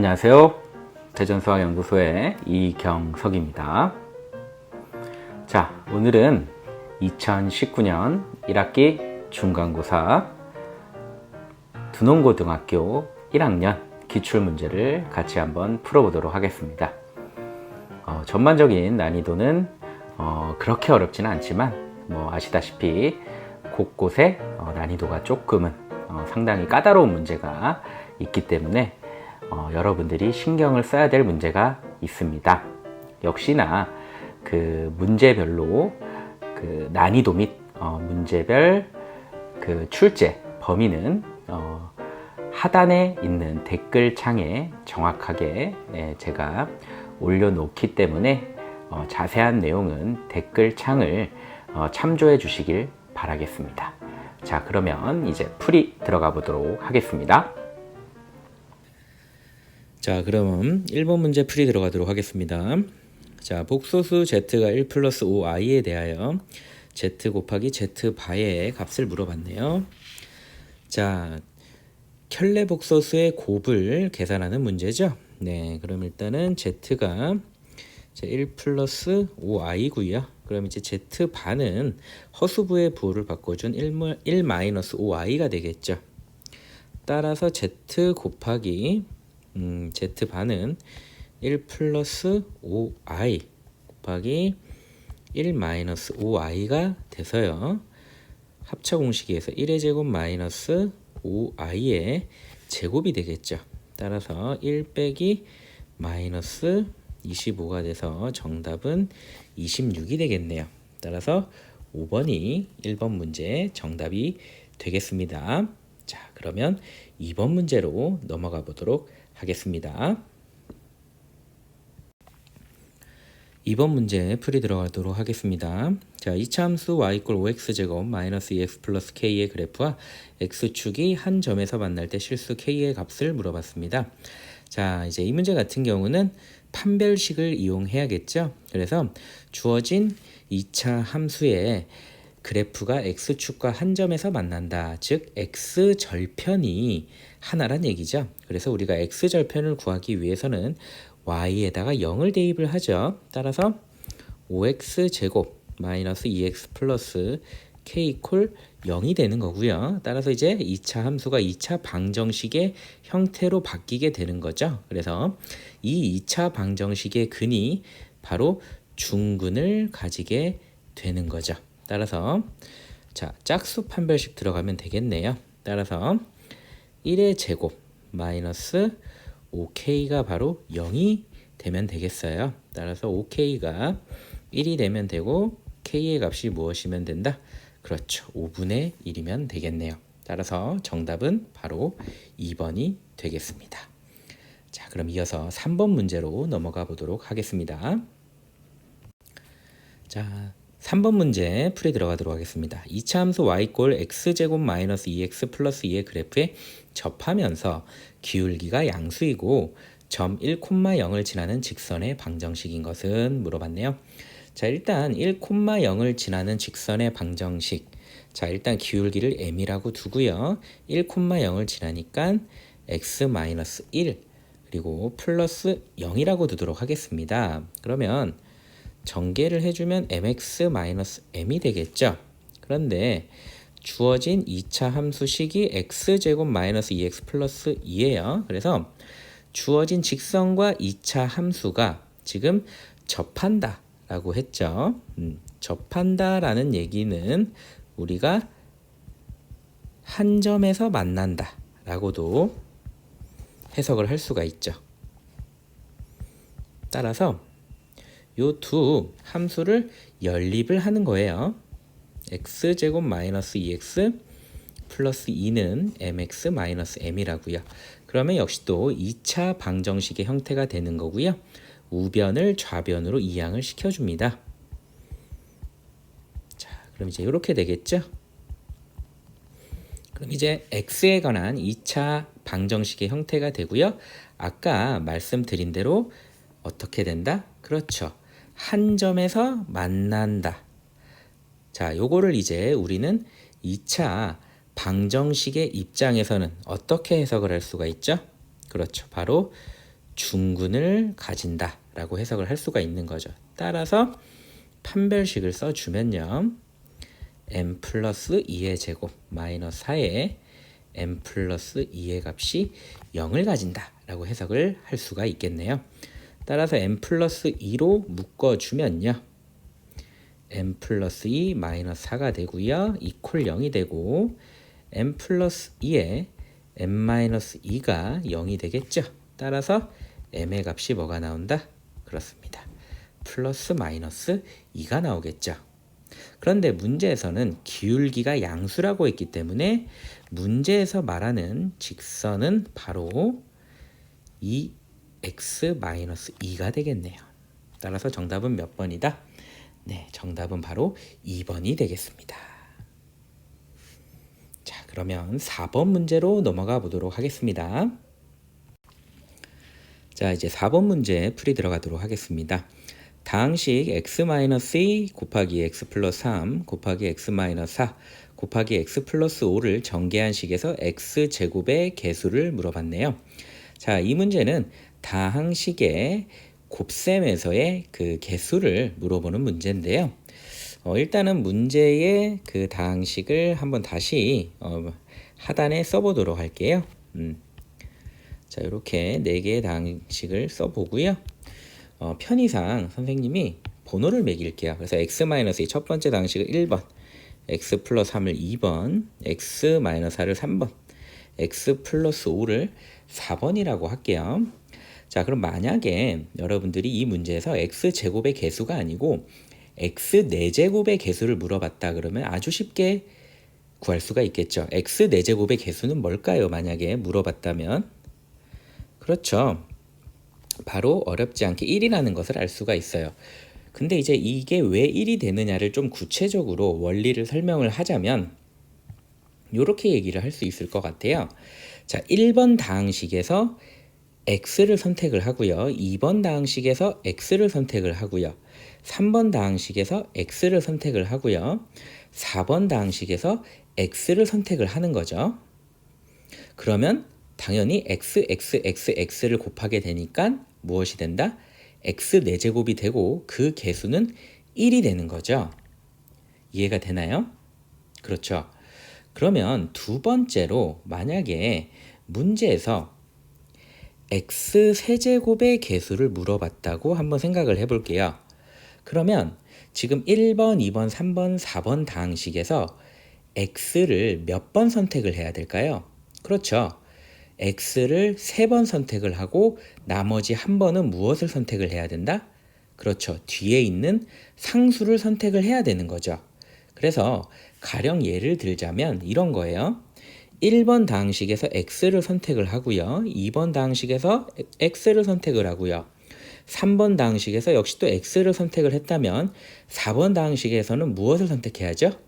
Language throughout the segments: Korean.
안녕하세요. 대전수학연구소의 이경석입니다. 자, 오늘은 2019년 1학기 중간고사 두농고등학교 1학년 기출문제를 같이 한번 풀어보도록 하겠습니다. 전반적인 난이도는 그렇게 어렵지는 않지만 아시다시피 곳곳에 난이도가 조금은 상당히 까다로운 문제가 있기 때문에 여러분들이 신경을 써야 될 문제가 있습니다. 역시나 그 문제별로 그 난이도 및 문제별 그 출제 범위는 하단에 있는 댓글 창에 정확하게 제가 올려놓기 때문에 자세한 내용은 댓글 창을 참조해 주시길 바라겠습니다. 자, 그러면 이제 풀이 들어가 보도록 하겠습니다. 자, 그럼 1번 문제 풀이 들어가도록 하겠습니다. 자, 복소수 z가 1 플러스 5i에 대하여 z 곱하기 z바의 값을 물어봤네요. 자, 켤레 복소수의 곱을 계산하는 문제죠. 네, 그럼 일단은 z가 1 플러스 5i고요. 그럼 이제 z반은 허수부의 부호를 바꿔준 1 마이너스 5i가 되겠죠. 따라서 z 곱하기 z반은 1 플러스 5i 곱하기 1 마이너스 5i가 돼서요. 합차 공식에서 1의 제곱 마이너스 5i의 제곱이 되겠죠. 따라서 1 빼기 마이너스 25가 돼서 정답은 26이 되겠네요. 따라서 5번이 1번 문제 정답이 되겠습니다. 자, 그러면 2번 문제로 넘어가 보도록 하겠습니다. 2번 문제 풀이 들어가도록 하겠습니다. 자, 이차함수 y = 5x제곱 마이너스 2x 플러스 k의 그래프와 x축이 한 점에서 만날 때 실수 k의 값을 물어봤습니다. 자, 이제 이 문제 같은 경우는 판별식을 이용해야겠죠. 그래서 주어진 2차 함수의 그래프가 x축과 한 점에서 만난다. 즉 x절편이 하나란 얘기죠. 그래서 우리가 x절편을 구하기 위해서는 y에다가 0을 대입을 하죠. 따라서 5x제곱 마이너스 2x 플러스 k 이퀄 0이 되는 거고요. 따라서 이제 2차 함수가 2차 방정식의 형태로 바뀌게 되는 거죠. 그래서 이 2차 방정식의 근이 바로 중근을 가지게 되는 거죠. 따라서 자, 짝수 판별식 들어가면 되겠네요. 따라서 1의 제곱 마이너스 5k가 바로 0이 되면 되겠어요. 따라서 5k가 1이 되면 되고 k의 값이 무엇이면 된다? 그렇죠. 5분의 1이면 되겠네요. 따라서 정답은 바로 2번이 되겠습니다. 자, 그럼 이어서 3번 문제로 넘어가 보도록 하겠습니다. 자, 3번 문제 풀이 들어가도록 하겠습니다. 2차 함수 y = x제곱 마이너스 2x 플러스 2의 그래프에 접하면서 기울기가 양수이고 점 1,0을 지나는 직선의 방정식인 것은 물어봤네요. 자, 일단 1,0을 지나는 직선의 방정식. 자, 일단 기울기를 m이라고 두고요. 1,0을 지나니까 x-1 그리고 플러스 0이라고 두도록 하겠습니다. 그러면 전개를 해주면 mx-m이 되겠죠. 그런데 주어진 2차 함수식이 x제곱 마이너스 2x 플러스 2예요. 그래서 주어진 직선과 2차 함수가 지금 접한다 라고 했죠. 접한다 라는 얘기는 우리가 한 점에서 만난다 라고도 해석을 할 수가 있죠. 따라서 요 두 함수를 연립을 하는 거예요. x제곱 마이너스 2x 플러스 2는 mx 마이너스 m이라고요. 그러면 역시 또 2차 방정식의 형태가 되는 거고요. 우변을 좌변으로 이항을 시켜줍니다. 자, 그럼 이제 이렇게 되겠죠. 그럼 이제 x에 관한 2차 방정식의 형태가 되고요. 아까 말씀드린 대로 어떻게 된다? 그렇죠. 한 점에서 만난다. 자, 요거를 이제 우리는 2차 방정식의 입장에서는 어떻게 해석을 할 수가 있죠? 그렇죠. 바로 중근을 가진다 라고 해석을 할 수가 있는 거죠. 따라서 판별식을 써주면요, m 플러스 2의 제곱 마이너스 4에 m 플러스 2의 값이 0을 가진다 라고 해석을 할 수가 있겠네요. 따라서 m 플러스 2로 묶어주면요, m 플러스 2 마이너스 4가 되고요, 이퀄 0이 되고 m 플러스 2에 m 마이너스 2가 0이 되겠죠. 따라서 m의 값이 뭐가 나온다? 그렇습니다. 플러스 마이너스 2가 나오겠죠. 그런데 문제에서는 기울기가 양수라고 했기 때문에 문제에서 말하는 직선은 바로 이 x-2가 되겠네요. 따라서 정답은 몇 번이다? 네, 정답은 바로 2번이 되겠습니다. 자, 그러면 4번 문제로 넘어가 보도록 하겠습니다. 자, 이제 4번 문제 풀이 들어가도록 하겠습니다. 다항식 x-2 곱하기 x 플러스 3 곱하기 x-4 곱하기 x 플러스 5를 전개한 식에서 x제곱의 개수를 물어봤네요. 자, 이 문제는 다항식의 곱셈에서의 그 개수를 물어보는 문제인데요. 일단은 문제의 그 다항식을 한번 다시 하단에 써보도록 할게요. 자, 이렇게 4개의 다항식을 써보고요. 편의상 선생님이 번호를 매길게요. 그래서 x-2 첫 번째 다항식을 1번, x 플러스 3을 2번, x-4를 3번, x 플러스 5를 4번이라고 할게요. 자, 그럼 만약에 여러분들이 이 문제에서 x제곱의 개수가 아니고 x 4제곱의 개수를 물어봤다 그러면 아주 쉽게 구할 수가 있겠죠. x 4제곱의 개수는 뭘까요? 만약에 물어봤다면. 그렇죠. 바로 어렵지 않게 1이라는 것을 알 수가 있어요. 근데 이제 이게 왜 1이 되느냐를 좀 구체적으로 원리를 설명을 하자면 이렇게 얘기를 할 수 있을 것 같아요. 자, 1번 다항식에서 x를 선택을 하고요. 2번 다항식에서 x를 선택을 하고요. 3번 다항식에서 x를 선택을 하고요. 4번 다항식에서 x를 선택을 하는 거죠. 그러면 당연히 x를 곱하게 되니까 무엇이 된다? x 4제곱이 되고 그 개수는 1이 되는 거죠. 이해가 되나요? 그렇죠. 그러면 두 번째로 만약에 문제에서 x 세제곱의 개수를 물어봤다고 한번 생각을 해볼게요. 그러면 지금 1번, 2번, 3번, 4번 다항식에서 x를 몇 번 선택을 해야 될까요? 그렇죠. x를 3번 선택을 하고 나머지 한 번은 무엇을 선택을 해야 된다? 그렇죠. 뒤에 있는 상수를 선택을 해야 되는 거죠. 그래서 가령 예를 들자면 이런 거예요. 1번 다항식에서 x를 선택을 하고요. 2번 다항식에서 x를 선택을 하고요. 3번 다항식에서 역시 또 x를 선택을 했다면 4번 다항식에서는 무엇을 선택해야죠?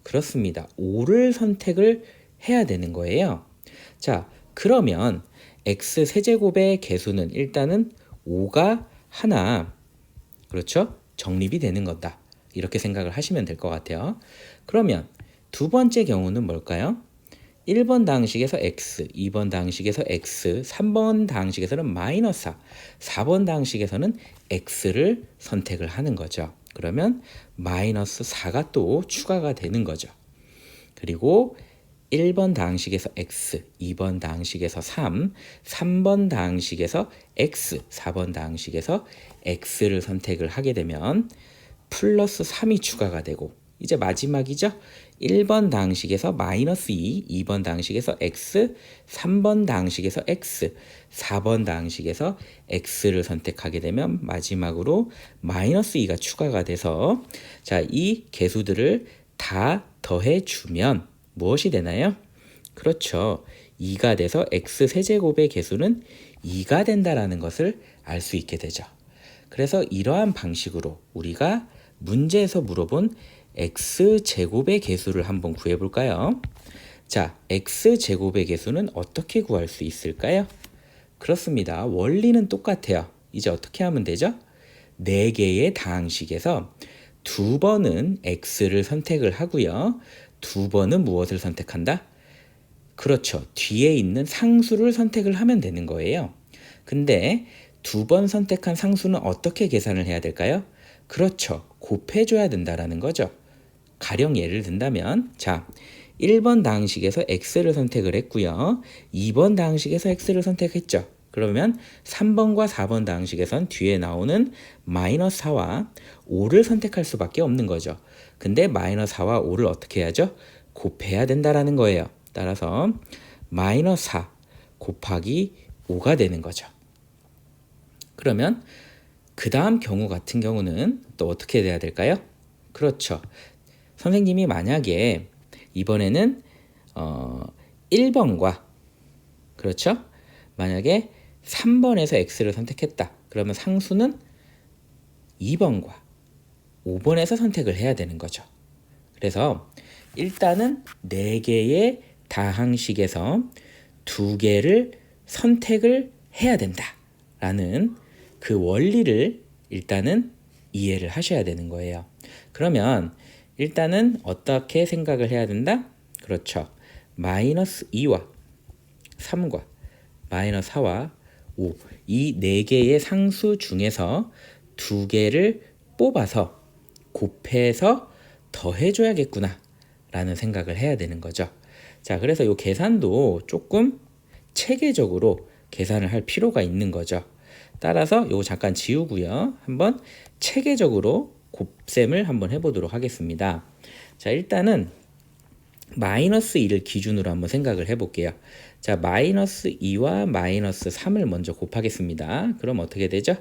그렇습니다. 5를 선택을 해야 되는 거예요. 자, 그러면 x 세제곱의 개수는 일단은 5가 하나, 그렇죠? 정립이 되는 거다. 이렇게 생각을 하시면 될 것 같아요. 그러면 두 번째 경우는 뭘까요? 1번 다항식에서 x, 2번 다항식에서 x, 3번 다항식에서는 마이너스 4, 4번 다항식에서는 x를 선택을 하는 거죠. 그러면 마이너스 4가 또 추가가 되는 거죠. 그리고 1번 다항식에서 x, 2번 다항식에서 3, 3번 다항식에서 x, 4번 다항식에서 x를 선택을 하게 되면 플러스 3이 추가가 되고 이제 마지막이죠. 1번 다항식에서 마이너스 2, 2번 다항식에서 x, 3번 다항식에서 x, 4번 다항식에서 x를 선택하게 되면 마지막으로 마이너스 2가 추가가 돼서 자, 이 개수들을 다 더해주면 무엇이 되나요? 그렇죠. 2가 돼서 x 세제곱의 개수는 2가 된다라는 것을 알 수 있게 되죠. 그래서 이러한 방식으로 우리가 문제에서 물어본 x제곱의 개수를 한번 구해볼까요? 자, x제곱의 개수는 어떻게 구할 수 있을까요? 그렇습니다. 원리는 똑같아요. 이제 어떻게 하면 되죠? 4개의 다항식에서 2번은 x를 선택을 하고요. 2번은 무엇을 선택한다? 그렇죠. 뒤에 있는 상수를 선택을 하면 되는 거예요. 근데 두 번 선택한 상수는 어떻게 계산을 해야 될까요? 그렇죠. 곱해줘야 된다라는 거죠. 가령 예를 든다면 자 1번 다항식에서 x를 선택을 했고요. 2번 다항식에서 x를 선택했죠. 그러면 3번과 4번 다항식에선 뒤에 나오는 마이너스 4와 5를 선택할 수밖에 없는 거죠. 근데 마이너스 4와 5를 어떻게 해야죠? 곱해야 된다라는 거예요. 따라서 마이너스 4 곱하기 5가 되는 거죠. 그러면 그 다음 경우 같은 경우는 또 어떻게 돼야 될까요? 그렇죠. 선생님이 만약에 이번에는 1번과 그렇죠? 만약에 3번에서 x를 선택했다. 그러면 상수는 2번과 5번에서 선택을 해야 되는 거죠. 그래서 일단은 4개의 다항식에서 2개를 선택을 해야 된다라는 그 원리를 일단은 이해를 하셔야 되는 거예요. 그러면 일단은 어떻게 생각을 해야 된다? 그렇죠. 마이너스 2와 3과 마이너스 4와 5 이 4개의 상수 중에서 2개를 뽑아서 곱해서 더해줘야겠구나 라는 생각을 해야 되는 거죠. 자, 그래서 이 계산도 조금 체계적으로 계산을 할 필요가 있는 거죠. 따라서 이거 잠깐 지우고요. 한번 체계적으로 곱셈을 한번 해보도록 하겠습니다. 자, 일단은 마이너스 2를 기준으로 한번 생각을 해볼게요. 자, 마이너스 2와 마이너스 3을 먼저 곱하겠습니다. 그럼 어떻게 되죠?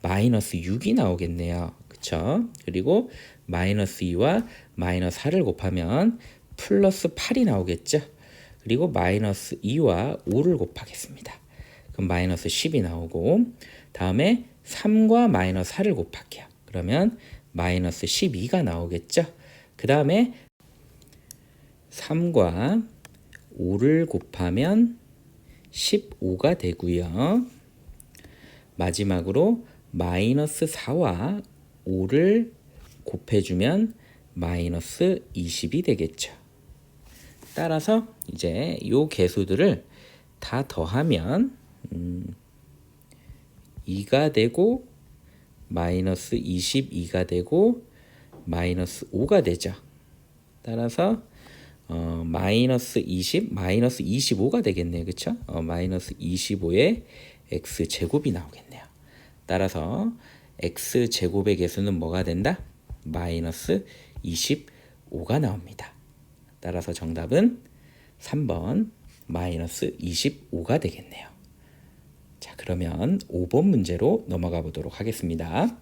마이너스 6이 나오겠네요. 그쵸? 그리고 마이너스 2와 마이너스 4를 곱하면 플러스 8이 나오겠죠? 그리고 마이너스 2와 5를 곱하겠습니다. 그럼 마이너스 10이 나오고 다음에 3과 마이너스 4를 곱할게요. 그러면 마이너스 12가 나오겠죠? 그 다음에 3과 5를 곱하면 15가 되고요. 마지막으로 마이너스 4와 5를 곱해주면 마이너스 20이 되겠죠. 따라서 이제 요 개수들을 다 더하면 2가 되고 마이너스 22가 되고 마이너스 5가 되죠. 따라서 마이너스 20, 마이너스 25가 되겠네요. 그쵸? 마이너스 25의 x제곱이 나오겠네요. 따라서 x제곱의 개수는 뭐가 된다? 마이너스 25가 나옵니다. 따라서 정답은 3번 마이너스 25가 되겠네요. 자, 그러면 5번 문제로 넘어가 보도록 하겠습니다.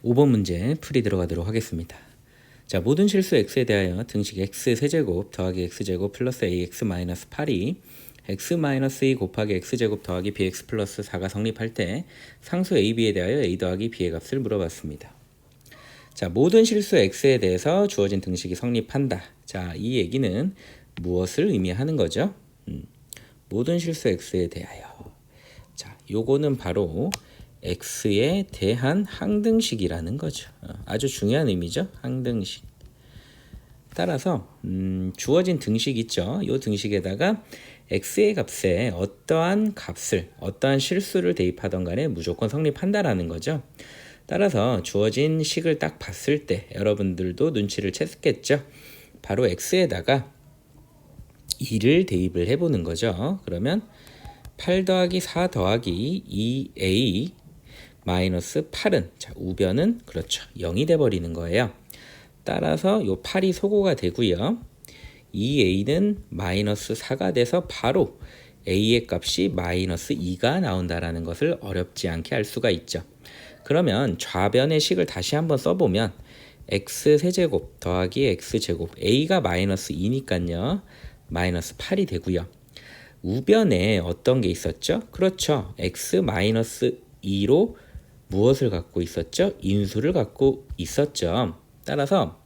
5번 문제 풀이 들어가도록 하겠습니다. 자, 모든 실수 x에 대하여 등식 x 세제곱 더하기 x제곱 플러스 ax 마이너스 8이 x 마이너스 2 곱하기 x제곱 더하기 bx 플러스 4가 성립할 때 상수 ab에 대하여 a 더하기 b의 값을 물어봤습니다. 자, 모든 실수 x에 대해서 주어진 등식이 성립한다. 자, 이 얘기는 무엇을 의미하는 거죠? 모든 실수 x에 대하여. 자, 요거는 바로 x에 대한 항등식이라는 거죠. 아주 중요한 의미죠. 항등식. 따라서 주어진 등식 있죠. 이 등식에다가 x의 값에 어떠한 값을, 어떠한 실수를 대입하던 간에 무조건 성립한다라는 거죠. 따라서 주어진 식을 딱 봤을 때 여러분들도 눈치를 챘겠죠. 바로 x에다가 2를 대입을 해보는 거죠. 그러면 8 더하기 4 더하기 2a 마이너스 8은 자, 우변은 그렇죠. 0이 돼버리는 거예요. 따라서 요 8이 소거가 되고요. 2a는 마이너스 4가 돼서 바로 a의 값이 마이너스 2가 나온다라는 것을 어렵지 않게 알 수가 있죠. 그러면 좌변의 식을 다시 한번 써보면 x세제곱 더하기 x제곱 a가 마이너스 2니까요. 마이너스 8이 되고요. 우변에 어떤 게 있었죠? 그렇죠. x 마이너스 2로 무엇을 갖고 있었죠? 인수를 갖고 있었죠. 따라서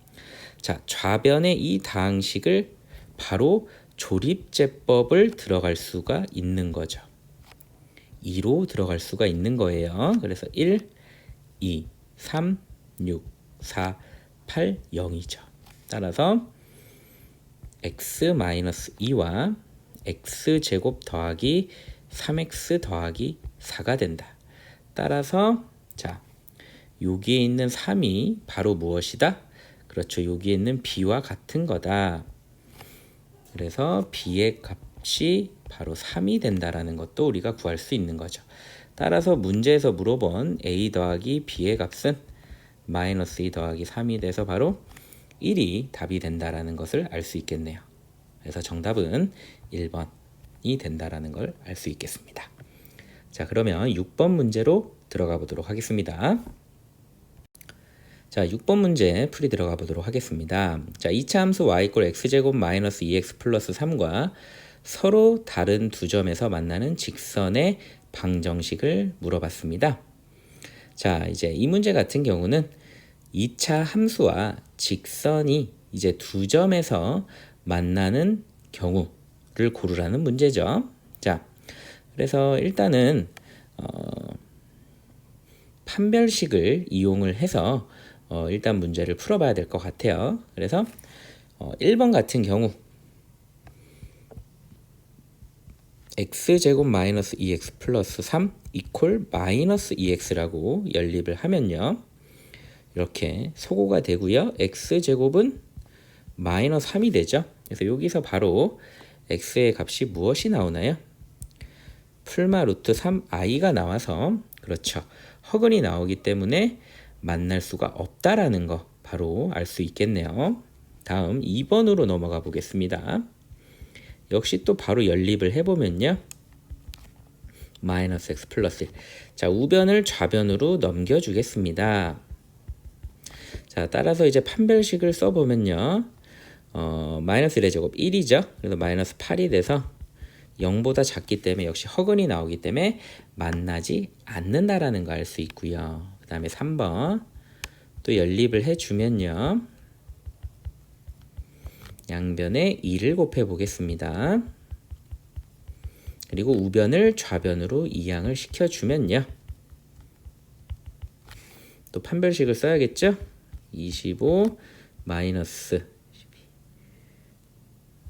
자, 좌변의 이 다항식을 바로 조립제법을 들어갈 수가 있는 거죠. 2로 들어갈 수가 있는 거예요. 그래서 1, 2, 3, 6, 4, 8, 0이죠. 따라서 x-2와 x제곱 더하기 3x 더하기 4가 된다. 따라서 자, 여기에 있는 3이 바로 무엇이다? 그렇죠. 여기에 있는 b와 같은 거다. 그래서 b의 값이 바로 3이 된다라는 것도 우리가 구할 수 있는 거죠. 따라서 문제에서 물어본 a 더하기 b의 값은 마이너스 2 더하기 3이 돼서 바로 1이 답이 된다라는 것을 알 수 있겠네요. 그래서 정답은 1번이 된다라는 걸 알 수 있겠습니다. 자, 그러면 6번 문제로 들어가 보도록 하겠습니다. 자, 6번 문제 풀이 들어가 보도록 하겠습니다. 자, 2차 함수 y 이퀄 x제곱 마이너스 2x 플러스 3과 서로 다른 두 점에서 만나는 직선의 방정식을 물어봤습니다. 자, 이제 이 문제 같은 경우는 2차 함수와 직선이 이제 두 점에서 만나는 경우를 고르라는 문제죠. 자, 그래서 일단은 판별식을 이용을 해서 일단 문제를 풀어봐야 될 것 같아요. 그래서 1번 같은 경우 x제곱 마이너스 2x 플러스 3 이퀄 마이너스 2x라고 연립을 하면요. 이렇게 소거가 되고요. x제곱은 마이너스 3이 되죠. 그래서 여기서 바로 x의 값이 무엇이 나오나요? 풀마 루트 3i가 나와서 그렇죠. 허근이 나오기 때문에 만날 수가 없다라는 거 바로 알 수 있겠네요. 다음 2번으로 넘어가 보겠습니다. 역시 또 바로 연립을 해보면요. 마이너스 x 플러스 1. 자, 우변을 좌변으로 넘겨주겠습니다. 자, 따라서 이제 판별식을 써보면요. 마이너스 1의 제곱 1이죠. 그래서 마이너스 8이 돼서 0보다 작기 때문에 역시 허근이 나오기 때문에 만나지 않는다라는 거 알 수 있고요. 그 다음에 3번 또 연립을 해주면요. 양변에 2를 곱해 보겠습니다. 그리고 우변을 좌변으로 이항을 시켜주면요. 또 판별식을 써야겠죠. 25 마이너스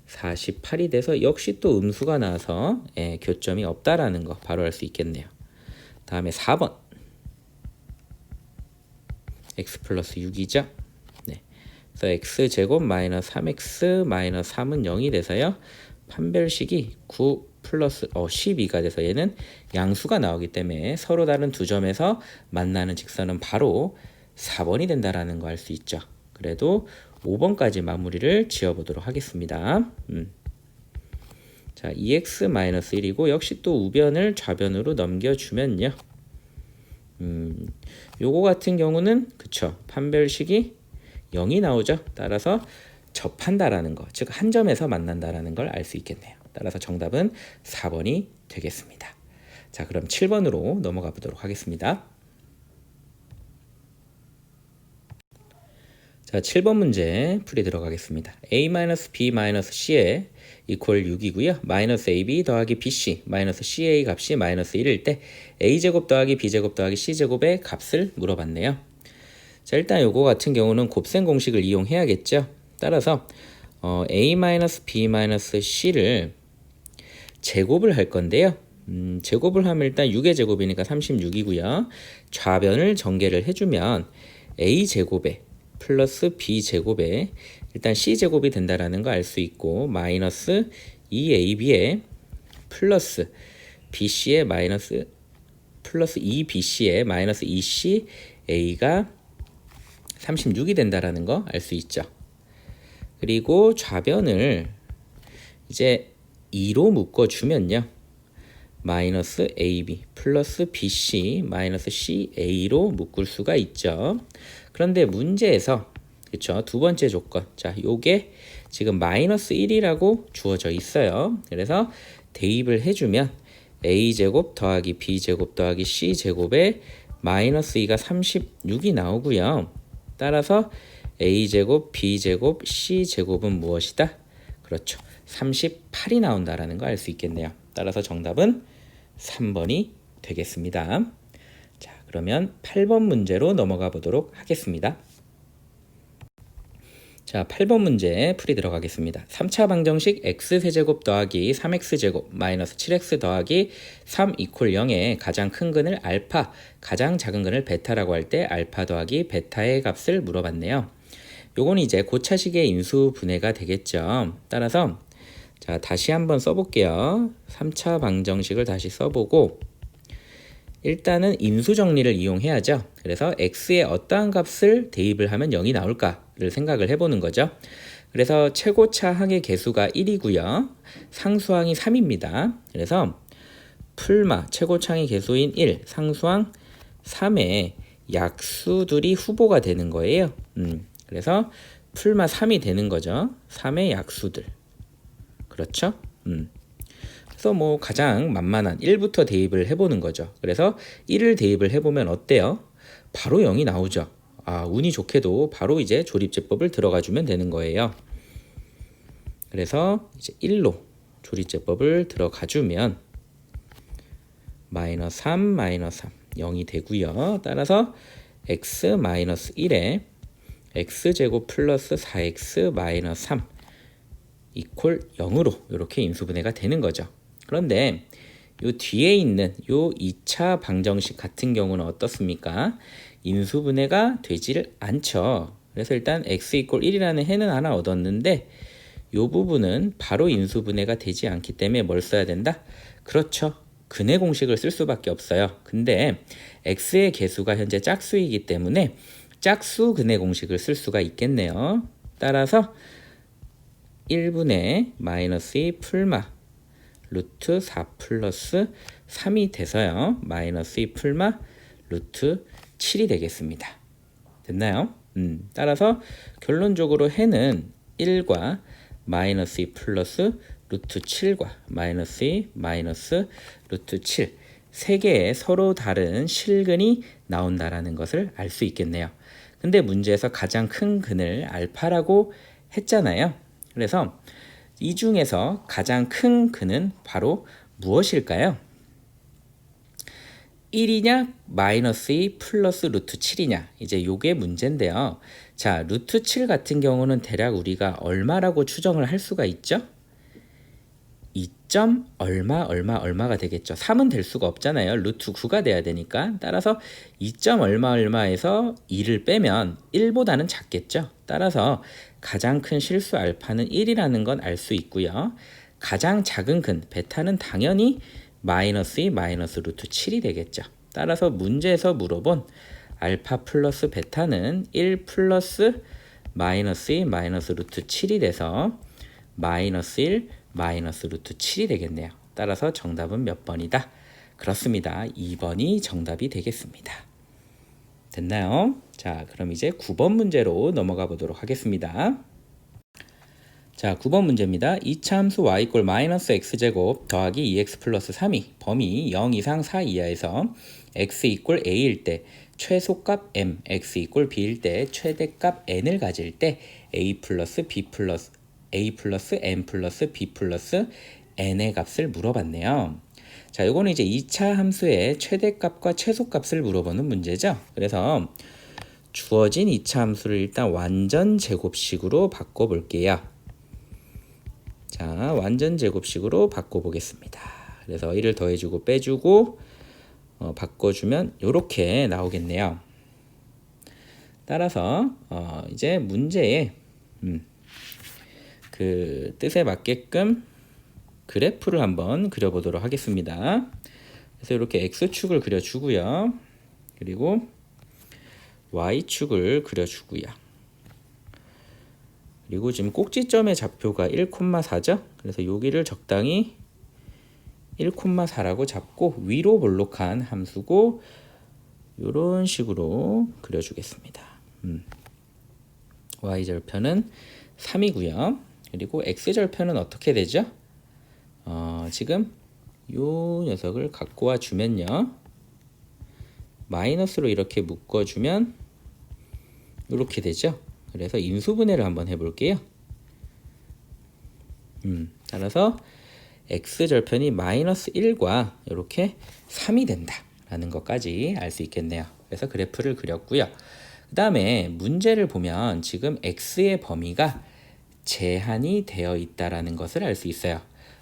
48이 돼서 역시 또 음수가 나와서 교점이 없다라는 거 바로 알 수 있겠네요. 다음에 4번 x 플러스 6이죠. 네. 그래서 x제곱 마이너스 3x 마이너스 3은 0이 돼서요. 판별식이 9 플러스 12가 돼서 얘는 양수가 나오기 때문에 서로 다른 두 점에서 만나는 직선은 바로 4번이 된다라는 거 알 수 있죠. 그래도 5번까지 마무리를 지어보도록 하겠습니다. 자, 2x-1이고 역시 또 우변을 좌변으로 넘겨주면요. 요거 같은 경우는 그쵸. 판별식이 0이 나오죠. 따라서 접한다라는 거, 즉 한 점에서 만난다라는 걸 알 수 있겠네요. 따라서 정답은 4번이 되겠습니다. 자, 그럼 7번으로 넘어가 보도록 하겠습니다. 자, 7번 문제 풀이 들어가겠습니다. a-b-c에 이퀄 6이고요. 마이너스 ab 더하기 bc 마이너스 ca 값이 마이너스 1일 때 a제곱 더하기 b제곱 더하기 c제곱의 값을 물어봤네요. 자, 일단 요거 같은 경우는 곱셈 공식을 이용해야겠죠. 따라서 a-b-c를 제곱을 할 건데요. 제곱을 하면 일단 6의 제곱이니까 36이고요. 좌변을 전개를 해주면 a제곱에 플러스 b제곱에 일단 c제곱이 된다라는 거 알 수 있고 마이너스 2ab에 플러스 bc에 마이너스 플러스 2bc에 마이너스 2ca가 36이 된다라는 거 알 수 있죠. 그리고 좌변을 이제 2로 묶어주면요. 마이너스 ab 플러스 bc 마이너스 ca로 묶을 수가 있죠. 그런데 문제에서 그쵸, 두 번째 조건, 자, 요게 지금 마이너스 1이라고 주어져 있어요. 그래서 대입을 해주면 a제곱 더하기 b제곱 더하기 c제곱에 마이너스 2가 36이 나오고요. 따라서 a제곱 b제곱 c제곱은 무엇이다? 그렇죠, 38이 나온다라는 거 알 수 있겠네요. 따라서 정답은 3번이 되겠습니다. 자, 그러면 8번 문제로 넘어가 보도록 하겠습니다. 자, 8번 문제 풀이 들어가겠습니다. 3차 방정식 x세제곱 더하기 3x제곱 마이너스 7x 더하기 3 이퀄 0의 가장 큰 근을 알파, 가장 작은 근을 베타라고 할 때 알파 더하기 베타의 값을 물어봤네요. 요건 이제 고차식의 인수 분해가 되겠죠. 따라서 자, 다시 한번 써볼게요. 3차 방정식을 다시 써보고 일단은 인수 정리를 이용해야죠. 그래서 x의 어떠한 값을 대입을 하면 0이 나올까를 생각을 해보는 거죠. 그래서 최고차 항의 개수가 1이고요. 상수항이 3입니다. 그래서 풀마 최고차항의 개수인 1, 상수항 3의 약수들이 후보가 되는 거예요. 그래서 풀마 3이 되는 거죠. 3의 약수들. 그렇죠? 그래서 뭐 가장 만만한 1부터 대입을 해보는 거죠. 그래서 1을 대입을 해보면 어때요? 바로 0이 나오죠. 아, 운이 좋게도 바로 이제 조립제법을 들어가 주면 되는 거예요. 그래서 이제 1로 조립제법을 들어가 주면 마이너스 3, 마이너스 3, 0이 되고요. 따라서 x 마이너스 1에 x제곱 플러스 4x 마이너스 3 이퀄 0으로 이렇게 인수분해가 되는 거죠. 그런데 요 뒤에 있는 요 2차 방정식 같은 경우는 어떻습니까? 인수분해가 되지를 않죠. 그래서 일단 x 이퀄 1이라는 해는 하나 얻었는데 요 부분은 바로 인수분해가 되지 않기 때문에 뭘 써야 된다? 그렇죠. 근의 공식을 쓸 수밖에 없어요. 근데 x의 개수가 현재 짝수이기 때문에 짝수 근의 공식을 쓸 수가 있겠네요. 따라서 1분의 마이너스 2 풀마 루트 4 플러스 3이 돼서요. 마이너스 2 풀마 루트 7이 되겠습니다. 됐나요? 따라서 결론적으로 해는 1과 마이너스 2 플러스 루트 7과 마이너스 2 마이너스 루트 7 세 개의 서로 다른 실근이 나온다라는 것을 알 수 있겠네요. 근데 문제에서 가장 큰 근을 알파라고 했잖아요. 그래서 이 중에서 가장 큰 근은 바로 무엇일까요? 1이냐 마이너스 2 플러스 루트 7이냐 이제 요게 문제인데요. 자, 루트 7 같은 경우는 대략 우리가 얼마라고 추정을 할 수가 있죠? 2점 얼마가 되겠죠. 3은 될 수가 없잖아요. 루트 9가 돼야 되니까. 따라서 2점 얼마에서 2를 빼면 1보다는 작겠죠. 따라서 가장 큰 실수 알파는 1이라는 건 알 수 있고요. 가장 작은 근 베타는 당연히 마이너스 2 마이너스 루트 7이 되겠죠. 따라서 문제에서 물어본 알파 플러스 베타는 1 플러스 마이너스 2 마이너스 루트 7이 돼서 마이너스 1 마이너스 루트 7이 되겠네요. 따라서 정답은 몇 번이다? 그렇습니다. 2번이 정답이 되겠습니다. 됐나요? 자, 그럼 이제 9번 문제로 넘어가 보도록 하겠습니다. 자, 9번 문제입니다. 이차함수 y 이퀄 마이너스 x제곱 더하기 2x 플러스 3이 범위 0 이상 4 이하에서 x 이퀄 a일 때 최소값 m, x 이퀄 b일 때 최대값 n을 가질 때 a 플러스 b 플러스 a 플러스 n 플러스 b 플러스 n의 값을 물어봤네요. 자, 요거는 이제 2차 함수의 최대값과 최소값을 물어보는 문제죠. 그래서 주어진 2차 함수를 일단 완전 제곱식으로 바꿔볼게요. 자, 완전 제곱식으로 바꿔보겠습니다. 그래서 1을 더해주고 빼주고 바꿔주면 이렇게 나오겠네요. 따라서 이제 문제에 그 뜻에 맞게끔 그래프를 한번 그려보도록 하겠습니다. 그래서 이렇게 x축을 그려주고요. 그리고 y축을 그려주고요. 그리고 지금 꼭지점의 좌표가 1,4죠? 그래서 여기를 적당히 1,4라고 잡고 위로 볼록한 함수고 이런 식으로 그려주겠습니다. y절편은 3이고요. 그리고 x절편은 어떻게 되죠? 지금 요 녀석을 갖고 와 주면요. 마이너스로 이렇게 묶어주면 이렇게 되죠. 그래서 인수분해를 한번 해볼게요. 따라서 x절편이 마이너스 1과 이렇게 3이 된다라는 것까지 알 수 있겠네요. 그래서 그래프를 그렸고요. 그 다음에 문제를 보면 지금 x의 범위가 제한이 되어 있다라는 것을 알 수 있어요.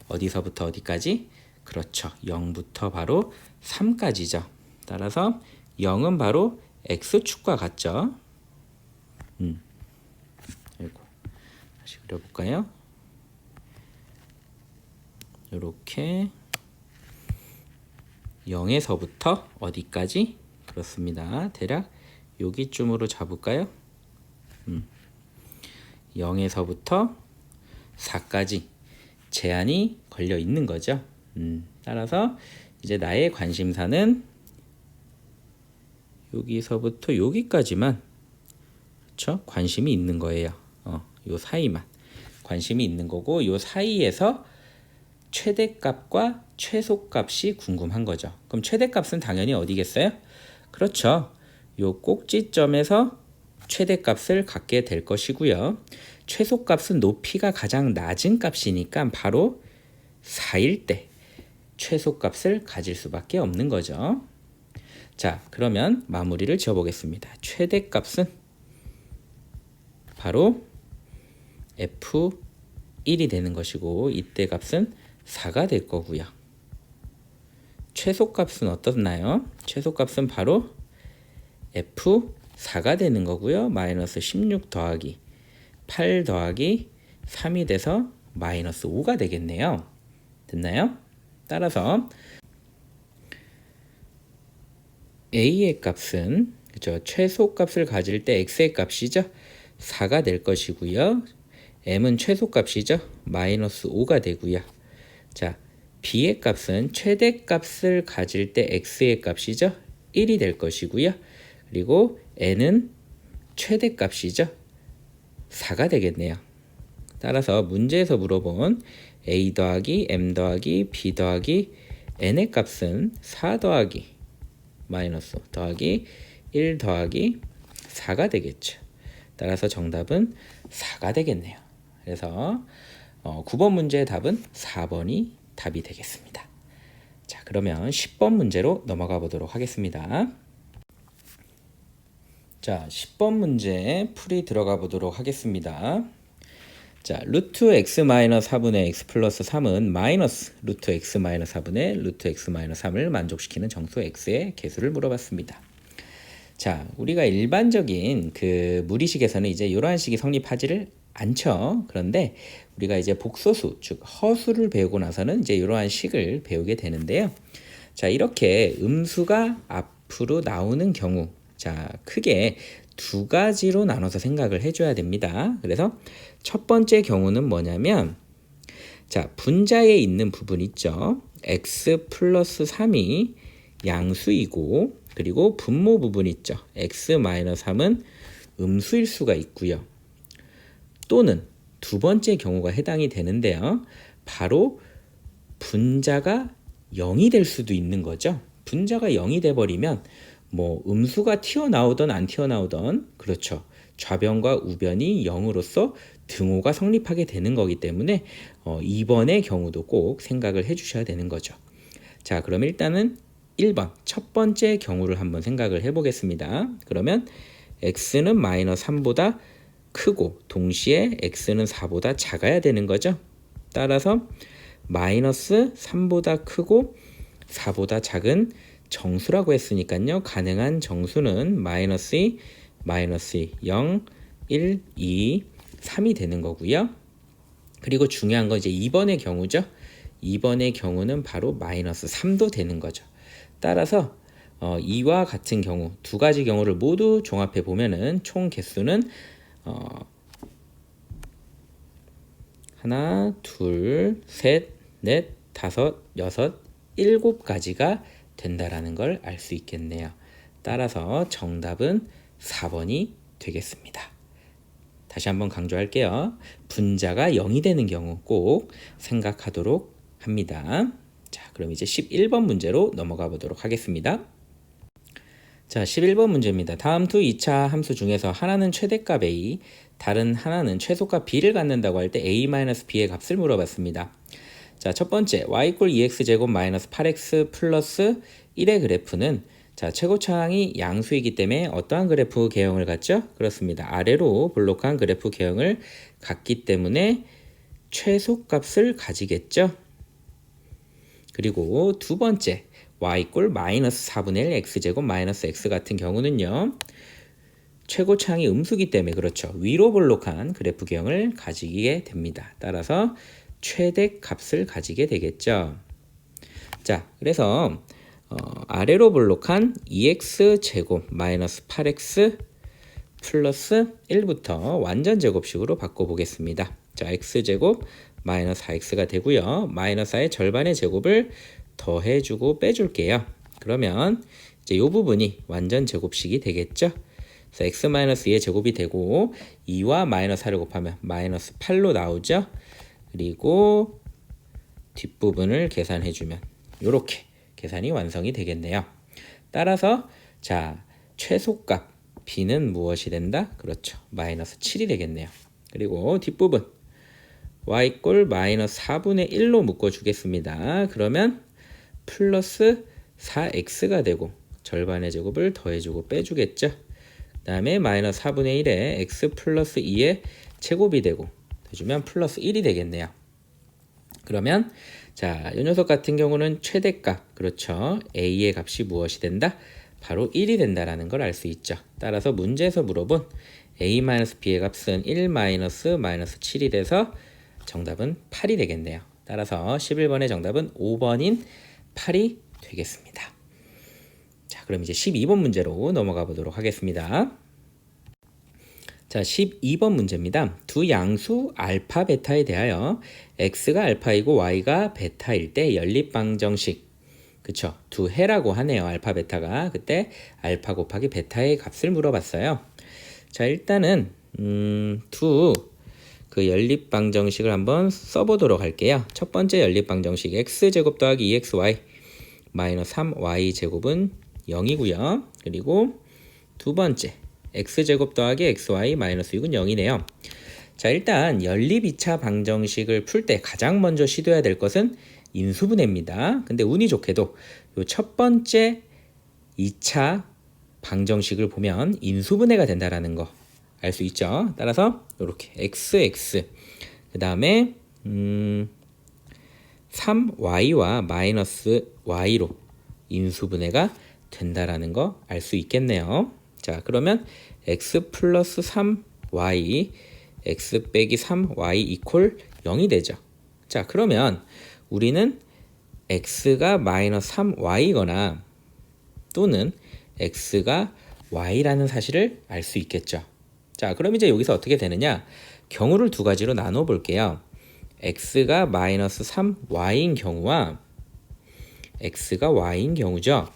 어디서부터 어디까지? 그렇죠. 0부터 바로 3까지죠. 따라서 0은 바로 x축과 같죠. 아이고, 다시 그려볼까요? 이렇게 0에서부터 어디까지? 그렇습니다. 대략 여기쯤으로 잡을까요? 0에서부터 4까지 제한이 걸려 있는 거죠. 따라서 이제 나의 관심사는 여기서부터 여기까지만, 그렇죠? 관심이 있는 거예요. 요 사이만 관심이 있는 거고, 요 사이에서 최대값과 최소값이 궁금한 거죠. 그럼 최대값은 당연히 어디겠어요? 그렇죠. 요 꼭지점에서 최대값을 갖게 될 것이고요. 최소값은 높이가 가장 낮은 값이니까 바로 4일 때 최소값을 가질 수밖에 없는 거죠. 자, 그러면 마무리를 지어보겠습니다. 최대값은 바로 F1이 되는 것이고, 이때 값은 4가 될 거고요. 최소값은 어떻나요? 최소값은 바로 F4가 되는 거고요. 마이너스 16 더하기 8 더하기 3이 돼서 마이너스 5가 되겠네요. 됐나요? 따라서 A의 값은, 그죠? 최소값을 가질 때 X의 값이죠. 4가 될 것이고요. M은 최소값이죠. 마이너스 5가 되고요. 자, B의 값은 최대값을 가질 때 X의 값이죠. 1이 될 것이고요. 그리고 N은 최대값이죠. 4가 되겠네요. 따라서 문제에서 물어본 A 더하기 M 더하기 B 더하기 N의 값은 4 더하기 마이너스 더하기 1 더하기 4가 되겠죠. 따라서 정답은 4가 되겠네요. 그래서 9번 문제의 답은 4번이 답이 되겠습니다. 자, 그러면 10번 문제로 넘어가 보도록 하겠습니다. 자, 10번 문제 풀이 들어가 보도록 하겠습니다. 자, 루트 x 마이너스 4분의 x 플러스 3은 마이너스 루트 x 마이너스 4분의 루트 x 마이너스 3을 만족시키는 정수 x의 개수를 물어봤습니다. 자, 우리가 일반적인 그 무리식에서는 이제 이러한 식이 성립하지를 않죠. 그런데 우리가 이제 복소수, 즉 허수를 배우고 나서는 이제 이러한 식을 배우게 되는데요. 자, 이렇게 음수가 앞으로 나오는 경우, 자, 크게 두 가지로 나눠서 생각을 해줘야 됩니다. 그래서 첫 번째 경우는 뭐냐면, 자, 분자에 있는 부분 있죠. x 플러스 3이 양수이고, 그리고 분모 부분 있죠. x 마이너스 3은 음수일 수가 있고요. 또는 두 번째 경우가 해당이 되는데요. 바로 분자가 0이 될 수도 있는 거죠. 분자가 0이 돼버리면 뭐 음수가 튀어나오던 안 튀어나오던, 그렇죠, 좌변과 우변이 0으로서 등호가 성립하게 되는 거기 때문에 2번의 경우도 꼭 생각을 해주셔야 되는 거죠. 자, 그럼 일단은 1번 첫 번째 경우를 한번 생각을 해보겠습니다. 그러면 x는 마이너스 3보다 크고 동시에 x는 4보다 작아야 되는 거죠. 따라서 마이너스 3보다 크고 4보다 작은 정수라고 했으니까요. 가능한 정수는 마이너스 2, 마이너스 2, 0, 1, 2, 3이 되는 거고요. 그리고 중요한 건 이제 2번의 경우죠. 2번의 경우는 바로 마이너스 3도 되는 거죠. 따라서 이와 같은 경우 두 가지 경우를 모두 종합해 보면은 총 개수는 하나, 둘, 셋, 넷, 다섯, 여섯, 7가지가 된다라는 걸 알 수 있겠네요. 따라서 정답은 4번이 되겠습니다. 다시 한번 강조할게요. 분자가 0이 되는 경우 꼭 생각하도록 합니다. 자, 그럼 이제 11번 문제로 넘어가 보도록 하겠습니다. 자, 11번 문제입니다. 다음 두 2차 함수 중에서 하나는 최대값 a, 다른 하나는 최소값 b를 갖는다고 할 때 a-b의 값을 물어봤습니다. 자, 첫 번째 y = 2x 제곱 마이너스 8x 플러스 1의 그래프는 자, 최고차항이 양수이기 때문에 어떠한 그래프 개형을 갖죠? 그렇습니다. 아래로 볼록한 그래프 개형을 갖기 때문에 최소값을 가지겠죠. 그리고 두 번째 y 꼴 마이너스 4분의 1 x제곱 마이너스 x 같은 경우는요. 최고차항이 음수기 때문에 그렇죠. 위로 볼록한 그래프 개형을 가지게 됩니다. 따라서 최대값을 가지게 되겠죠. 자, 그래서 아래로 볼록한 2x제곱 마이너스 8x 플러스 1부터 완전 제곱식으로 바꿔보겠습니다. 자, x제곱 마이너스 4x가 되고요. 마이너스 4의 절반의 제곱을 더해주고 빼줄게요. 그러면 이제 이 부분이 완전 제곱식이 되겠죠. 그래서 x 마이너스 2의 제곱이 되고 2와 마이너스 4를 곱하면 마이너스 8로 나오죠. 그리고 뒷부분을 계산해주면 이렇게 계산이 완성이 되겠네요. 따라서 자, 최소값 b는 무엇이 된다? 그렇죠. 마이너스 7이 되겠네요. 그리고 뒷부분 y 꼴 마이너스 4분의 1로 묶어주겠습니다. 그러면 플러스 4x가 되고 절반의 제곱을 더해주고 빼주겠죠. 그 다음에 마이너스 4분의 1에 x 플러스 2의 제곱이 되고 해주면 플러스 1이 되겠네요. 그러면 자, 이 녀석 같은 경우는 최대값, 그렇죠. a의 값이 무엇이 된다? 바로 1이 된다라는 걸 알 수 있죠. 따라서 문제에서 물어본 a-b의 값은 1 마이너스 7이 돼서 정답은 8이 되겠네요. 따라서 11번의 정답은 5번인 8이 되겠습니다. 자, 그럼 이제 12번 문제로 넘어가 보도록 하겠습니다. 자, 12번 문제입니다. 두 양수 알파, 베타에 대하여 x가 알파이고 y가 베타일 때 연립방정식, 그쵸? 두 해라고 하네요. 알파, 베타가. 그때 알파 곱하기 베타의 값을 물어봤어요. 자, 일단은 그 연립방정식을 한번 써보도록 할게요. 첫 번째 연립방정식 x제곱 더하기 2xy 마이너스 3y제곱은 0이고요. 그리고 두 번째 x제곱 더하기 xy 마이너스 6은 0이네요. 자, 일단 연립 2차 방정식을 풀 때 가장 먼저 시도해야 될 것은 인수분해입니다. 근데 운이 좋게도 요 첫 번째 2차 방정식을 보면 인수분해가 된다라는 거 알 수 있죠. 따라서 이렇게 xx 그 다음에 3y와 마이너스 y로 인수분해가 된다라는 거 알 수 있겠네요. 자, 그러면 x 플러스 3y x 빼기 3y 이퀄 0이 되죠. 자, 그러면 우리는 x가 마이너스 3y거나 또는 x가 y라는 사실을 알 수 있겠죠. 자, 그럼 이제 여기서 어떻게 되느냐? 경우를 두 가지로 나눠 볼게요. x가 마이너스 3y인 경우와 x가 y인 경우죠.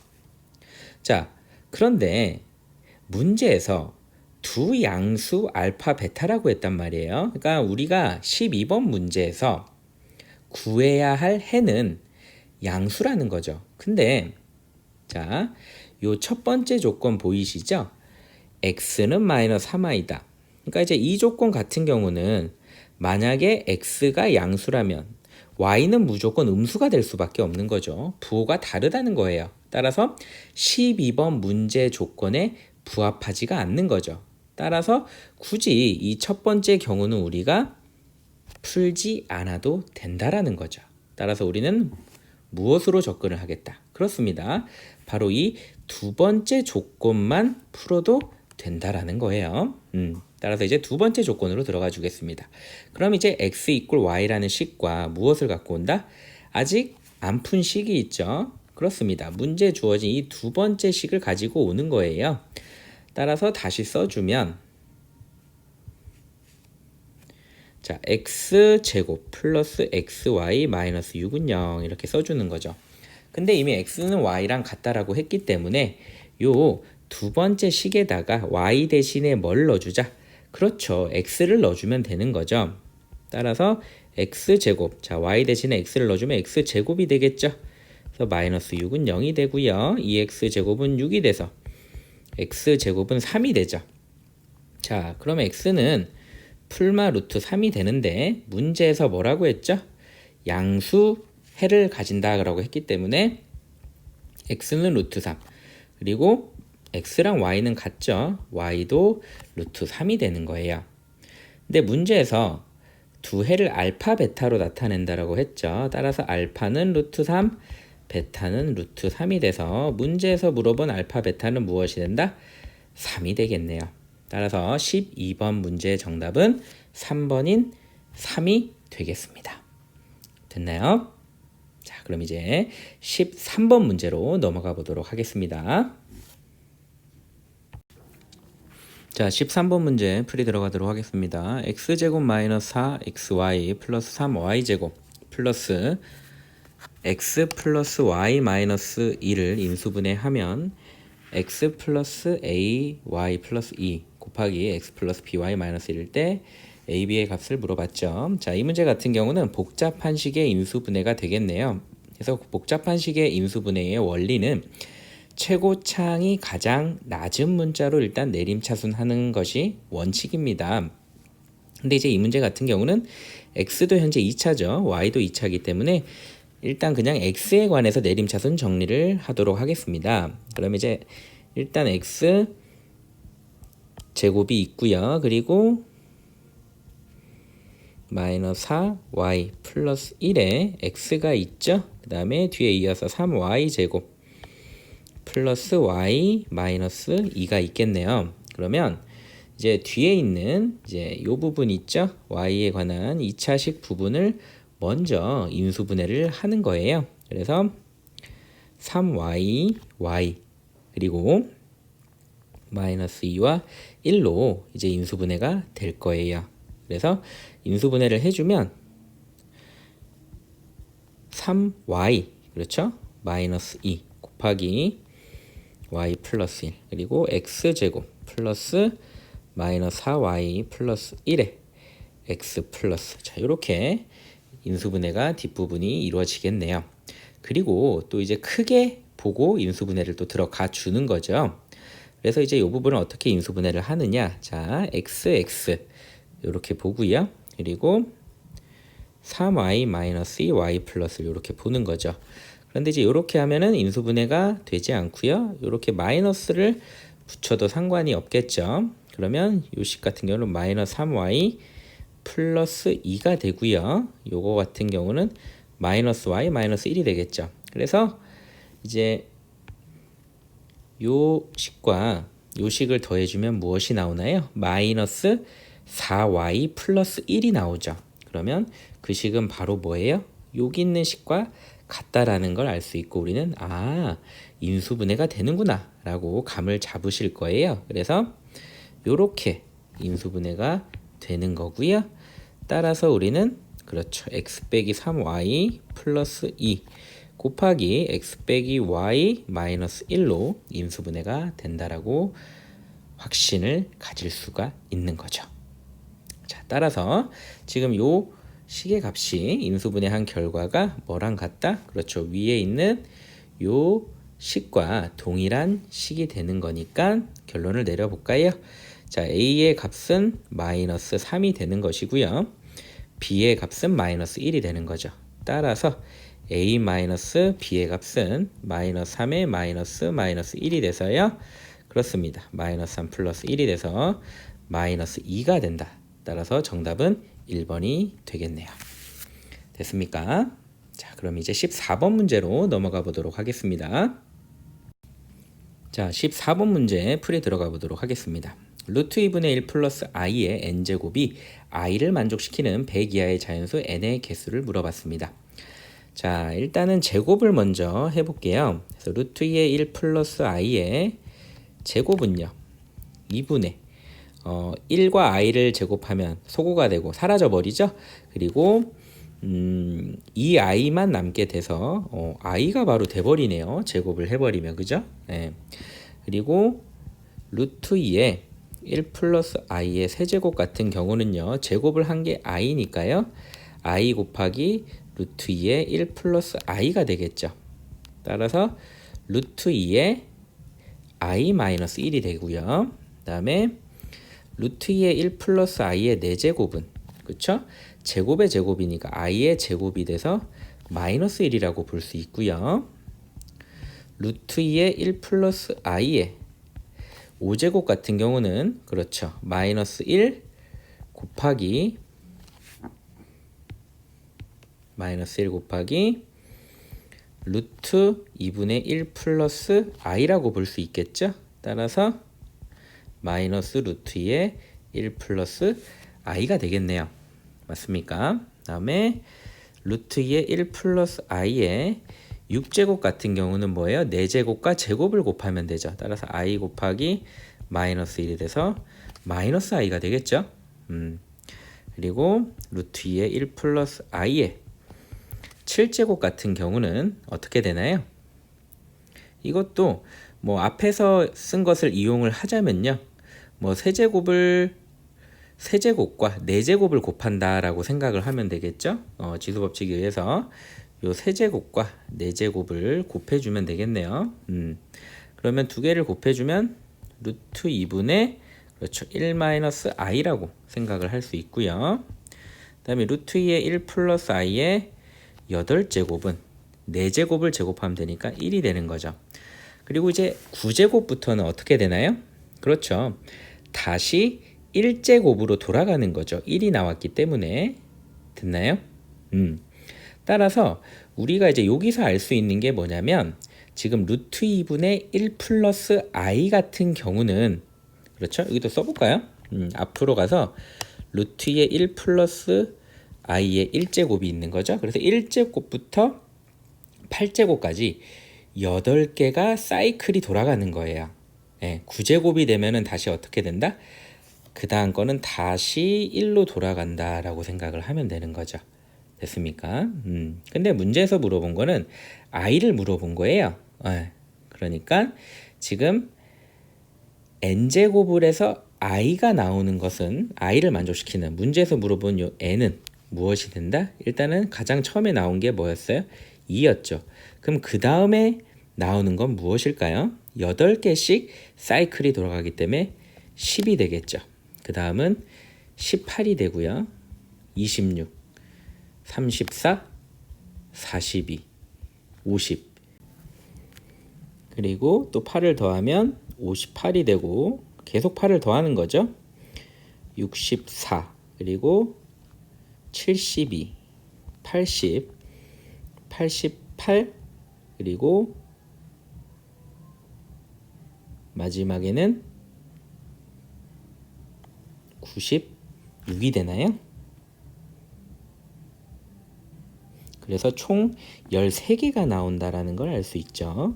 자, 그런데 문제에서 두 양수 알파 베타라고 했단 말이에요. 그러니까 우리가 12번 문제에서 구해야 할 해는 양수라는 거죠. 근데 자, 요 첫 번째 조건 보이시죠? x는 마이너스 3y다. 그러니까 이제 이 조건 같은 경우는 만약에 x가 양수라면 y는 무조건 음수가 될 수밖에 없는 거죠. 부호가 다르다는 거예요. 따라서 12번 문제 조건에 부합하지가 않는 거죠. 따라서 굳이 이 첫 번째 경우는 우리가 풀지 않아도 된다라는 거죠. 따라서 우리는 무엇으로 접근을 하겠다? 그렇습니다. 바로 이 두 번째 조건만 풀어도 된다라는 거예요. 따라서 이제 두 번째 조건으로 들어가 주겠습니다. 그럼 이제 x 이퀄 y라는 식과 무엇을 갖고 온다? 아직 안 푼 식이 있죠. 그렇습니다. 문제 주어진 이 두 번째 식을 가지고 오는 거예요. 따라서 다시 써주면 자, x제곱 플러스 xy 마이너스 6은 0 이렇게 써주는 거죠. 근데 이미 x는 y랑 같다라고 했기 때문에 요 두 번째 식에다가 y 대신에 뭘 넣어주자? 그렇죠. x를 넣어주면 되는 거죠. 따라서 x제곱, 자, y 대신에 x를 넣어주면 x제곱이 되겠죠. 그래서 마이너스 6은 0이 되고요. 2x제곱은 6이 돼서 x제곱은 3이 되죠. 자, 그러면 x는 풀마 루트 3이 되는데 문제에서 뭐라고 했죠? 양수 해를 가진다라고 했기 때문에 x는 루트 3. 그리고 x랑 y는 같죠. y도 루트 3이 되는 거예요. 근데 문제에서 두 해를 알파 베타로 나타낸다라고 했죠. 따라서 알파는 루트 3, 베타는 루트 3이 돼서 문제에서 물어본 알파 베타는 무엇이 된다? 3이 되겠네요. 따라서 12번 문제의 정답은 3번인 3이 되겠습니다. 됐나요? 자, 그럼 이제 13번 문제로 넘어가 보도록 하겠습니다. 자, 13번 문제 풀이 들어가도록 하겠습니다. x제곱 마이너스 4xy 플러스 3y제곱 플러스 x 플러스 y 마이너스 2를 인수분해하면 x 플러스 a y 플러스 2 곱하기 x 플러스 by 마이너스 1일 때 a, b의 값을 물어봤죠. 자, 이 문제 같은 경우는 복잡한 식의 인수분해가 되겠네요. 그래서 복잡한 식의 인수분해의 원리는 최고차항이 가장 낮은 문자로 일단 내림차순하는 것이 원칙입니다. 근데 이제 이 문제 같은 경우는 x도 현재 2차죠. y도 2차이기 때문에 일단 그냥 x에 관해서 내림차순 정리를 하도록 하겠습니다. 그럼 이제 일단 x 제곱이 있고요. 그리고 마이너스 4y 플러스 1에 x가 있죠. 그 다음에 뒤에 이어서 3y 제곱 플러스 y 마이너스 2가 있겠네요. 그러면 이제 뒤에 있는 이제 요 부분 있죠. y에 관한 2차식 부분을 먼저 인수분해를 하는 거예요. 그래서 3y, y 그리고 마이너스 2와 1로 이제 인수분해가 될 거예요. 그래서 인수분해를 해주면 3y 그렇죠? 마이너스 2 곱하기 y 플러스 1 그리고 x제곱 플러스 마이너스 4y 플러스 1에 x 플러스 자 이렇게 인수분해가 뒷부분이 이루어지겠네요. 그리고 또 이제 크게 보고 인수분해를 또 들어가 주는 거죠. 그래서 이제 이 부분을 어떻게 인수분해를 하느냐. 자, x 이렇게 보고요. 그리고 3y 마이너스 2y 플러스 이렇게 보는 거죠. 그런데 이제 이렇게 하면은 인수분해가 되지 않고요. 이렇게 마이너스를 붙여도 상관이 없겠죠. 그러면 이 식 같은 경우는 마이너스 3y 플러스 2가 되고요. 요거 같은 경우는 마이너스 y 마이너스 1이 되겠죠. 그래서 이제 요 식과 요 식을 더해주면 무엇이 나오나요? 마이너스 4y 플러스 1이 나오죠. 그러면 그 식은 바로 뭐예요? 여기 있는 식과 같다라는 걸 알 수 있고 우리는 인수분해가 되는구나 라고 감을 잡으실 거예요. 그래서 요렇게 인수분해가 되는 거고요. 따라서 우리는 그렇죠. x 빼기 3y 플러스 2 곱하기 x 빼기 y 마이너스 1로 인수분해가 된다라고 확신을 가질 수가 있는 거죠. 자, 따라서 지금 요 식의 값이 인수분해한 결과가 뭐랑 같다? 그렇죠. 위에 있는 요 식과 동일한 식이 되는 거니까 결론을 내려볼까요? 자, A의 값은 마이너스 3이 되는 것이고요. B의 값은 마이너스 1이 되는 거죠. 따라서 A 마이너스 B의 값은 마이너스 3에 마이너스 1이 돼서요. 그렇습니다. 마이너스 3 플러스 1이 돼서 마이너스 2가 된다. 따라서 정답은 1번이 되겠네요. 됐습니까? 자, 그럼 이제 14번 문제로 넘어가 보도록 하겠습니다. 자, 14번 문제 풀이 들어가 보도록 하겠습니다. 루트 2분의 1 플러스 i의 n제곱이 i를 만족시키는 100 이하의 자연수 n의 개수를 물어봤습니다. 자, 일단은 제곱을 먼저 해볼게요. 그래서 루트 2의 1 플러스 i의 제곱은요. 2분의 1과 i를 제곱하면 소구가 되고 사라져 버리죠. 그리고 이 i만 남게 돼서 i가 바로 돼버리네요. 제곱을 해버리면 그죠? 네. 그리고 루트 2에 1 플러스 i의 세제곱 같은 경우는요. 제곱을 한 게 i니까요. i 곱하기 루트 2의 1 플러스 i가 되겠죠. 따라서 루트 2의 i 마이너스 1이 되고요. 그 다음에 루트 2의 1 플러스 i의 4제곱은 그쵸? 제곱의 제곱이니까 i의 제곱이 돼서 마이너스 1이라고 볼 수 있고요. 루트 2의 1 플러스 i의 5제곱 같은 경우는 그렇죠. 마이너스 1 곱하기 루트 2분의 1 플러스 i라고 볼 수 있겠죠. 따라서 마이너스 루트 2의 1 플러스 i가 되겠네요. 맞습니까? 다음에 루트 2의 1 플러스 i의 6제곱 같은 경우는 뭐예요? 4제곱과 제곱을 곱하면 되죠. 따라서 i 곱하기 마이너스 1이 돼서 마이너스 i가 되겠죠. 그리고 루트 2의 1 플러스 i의 7제곱 같은 경우는 어떻게 되나요? 이것도 뭐 앞에서 쓴 것을 이용을 하자면요. 뭐 세제곱과 4제곱을 곱한다라고 생각을 하면 되겠죠. 지수법칙에 의해서 요 세제곱과 4제곱을 곱해주면 되겠네요. 그러면 두 개를 곱해주면 루트 2분의 그렇죠. 1-i라고 생각을 할 수 있고요. 그 다음에 루트 2의 1 플러스 i의 8제곱은 4제곱을 제곱하면 되니까 1이 되는 거죠. 그리고 이제 9제곱부터는 어떻게 되나요? 그렇죠. 다시 1제곱으로 돌아가는 거죠. 1이 나왔기 때문에. 됐나요? 따라서 우리가 이제 여기서 알 수 있는 게 뭐냐면 지금 루트 2분의 1 플러스 i 같은 경우는 그렇죠? 여기도 써볼까요? 앞으로 가서 루트 2의 1 플러스 i의 1제곱이 있는 거죠. 그래서 1제곱부터 8제곱까지 8개가 사이클이 돌아가는 거예요. 네, 9제곱이 되면은 다시 어떻게 된다? 그 다음 거는 다시 1로 돌아간다라고 생각을 하면 되는 거죠. 됐습니까? 근데 문제에서 물어본 거는 i를 물어본 거예요. 그러니까 지금 n제곱을 해서 i가 나오는 것은 i를 만족시키는 문제에서 물어본 요 n은 무엇이 된다? 일단은 가장 처음에 나온 게 뭐였어요? 2였죠. 그럼 그 다음에 나오는 건 무엇일까요? 8개씩 사이클이 돌아가기 때문에 10이 되겠죠. 그 다음은 18이 되고요. 26, 34, 42, 50 그리고 또 8을 더하면 58이 되고 계속 8을 더하는 거죠. 64 그리고 72, 80, 88 그리고 마지막에는 96이 되나요? 그래서 총 13개가 나온다라는 걸 알 수 있죠.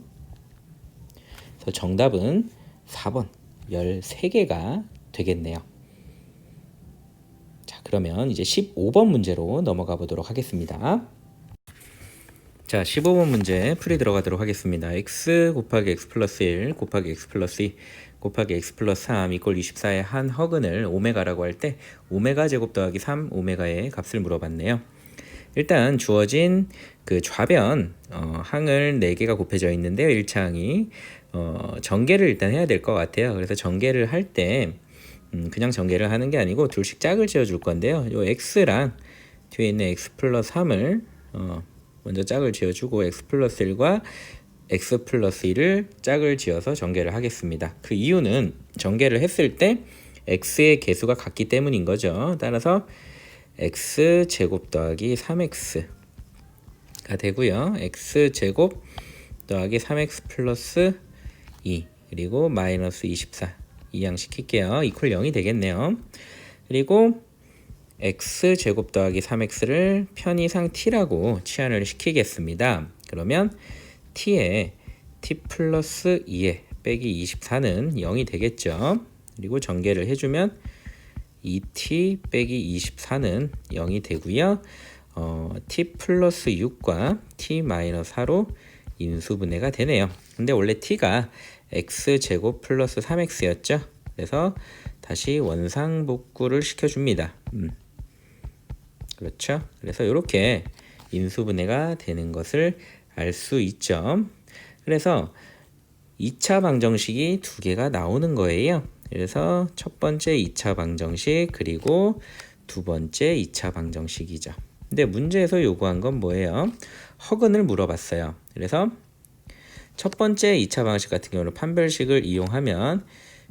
그래서 정답은 4번 13개가 되겠네요. 자, 그러면 이제 15번 문제로 넘어가 보도록 하겠습니다. 자, 15번 문제 풀이 들어가도록 하겠습니다. x 곱하기 x 플러스 1 곱하기 x 플러스 2 곱하기 x 플러스 3 이꼴 24의 한 허근을 오메가라고 할 때 오메가 제곱 더하기 3 오메가의 값을 물어봤네요. 일단 주어진 그 좌변 항을 4개가 곱해져 있는데요. 1차항이 전개를 일단 해야 될 것 같아요. 그래서 전개를 할 때 그냥 전개를 하는 게 아니고 둘씩 짝을 지어 줄 건데요. 요 x랑 뒤에 있는 x 플러스 3을 먼저 짝을 지어주고 x 플러스 1과 x 플러스 2를 짝을 지어서 전개를 하겠습니다. 그 이유는 전개를 했을 때 x의 개수가 같기 때문인 거죠. 따라서 x 제곱 더하기 3x가 되고요. x 제곱 더하기 3x 플러스 2 그리고 마이너스 24 이항시킬게요. 이퀄 0이 되겠네요. 그리고 x 제곱 더하기 3x를 편의상 t라고 치환을 시키겠습니다. 그러면 t에 t 플러스 2에 빼기 24는 0이 되겠죠. 그리고 전개를 해주면 2t 빼기 24는 0이 되고요. t 플러스 6과 t 마이너스 4로 인수분해가 되네요. 근데 원래 t가 x 제곱 플러스 3x였죠. 그래서 다시 원상복구를 시켜줍니다. 그렇죠. 그래서 이렇게 인수분해가 되는 것을 알 수 있죠. 그래서 2차 방정식이 2개가 나오는 거예요. 그래서 첫 번째 2차 방정식 그리고 두 번째 2차 방정식이죠. 근데 문제에서 요구한 건 뭐예요? 허근을 물어봤어요. 그래서 첫 번째 2차 방식 같은 경우는 판별식을 이용하면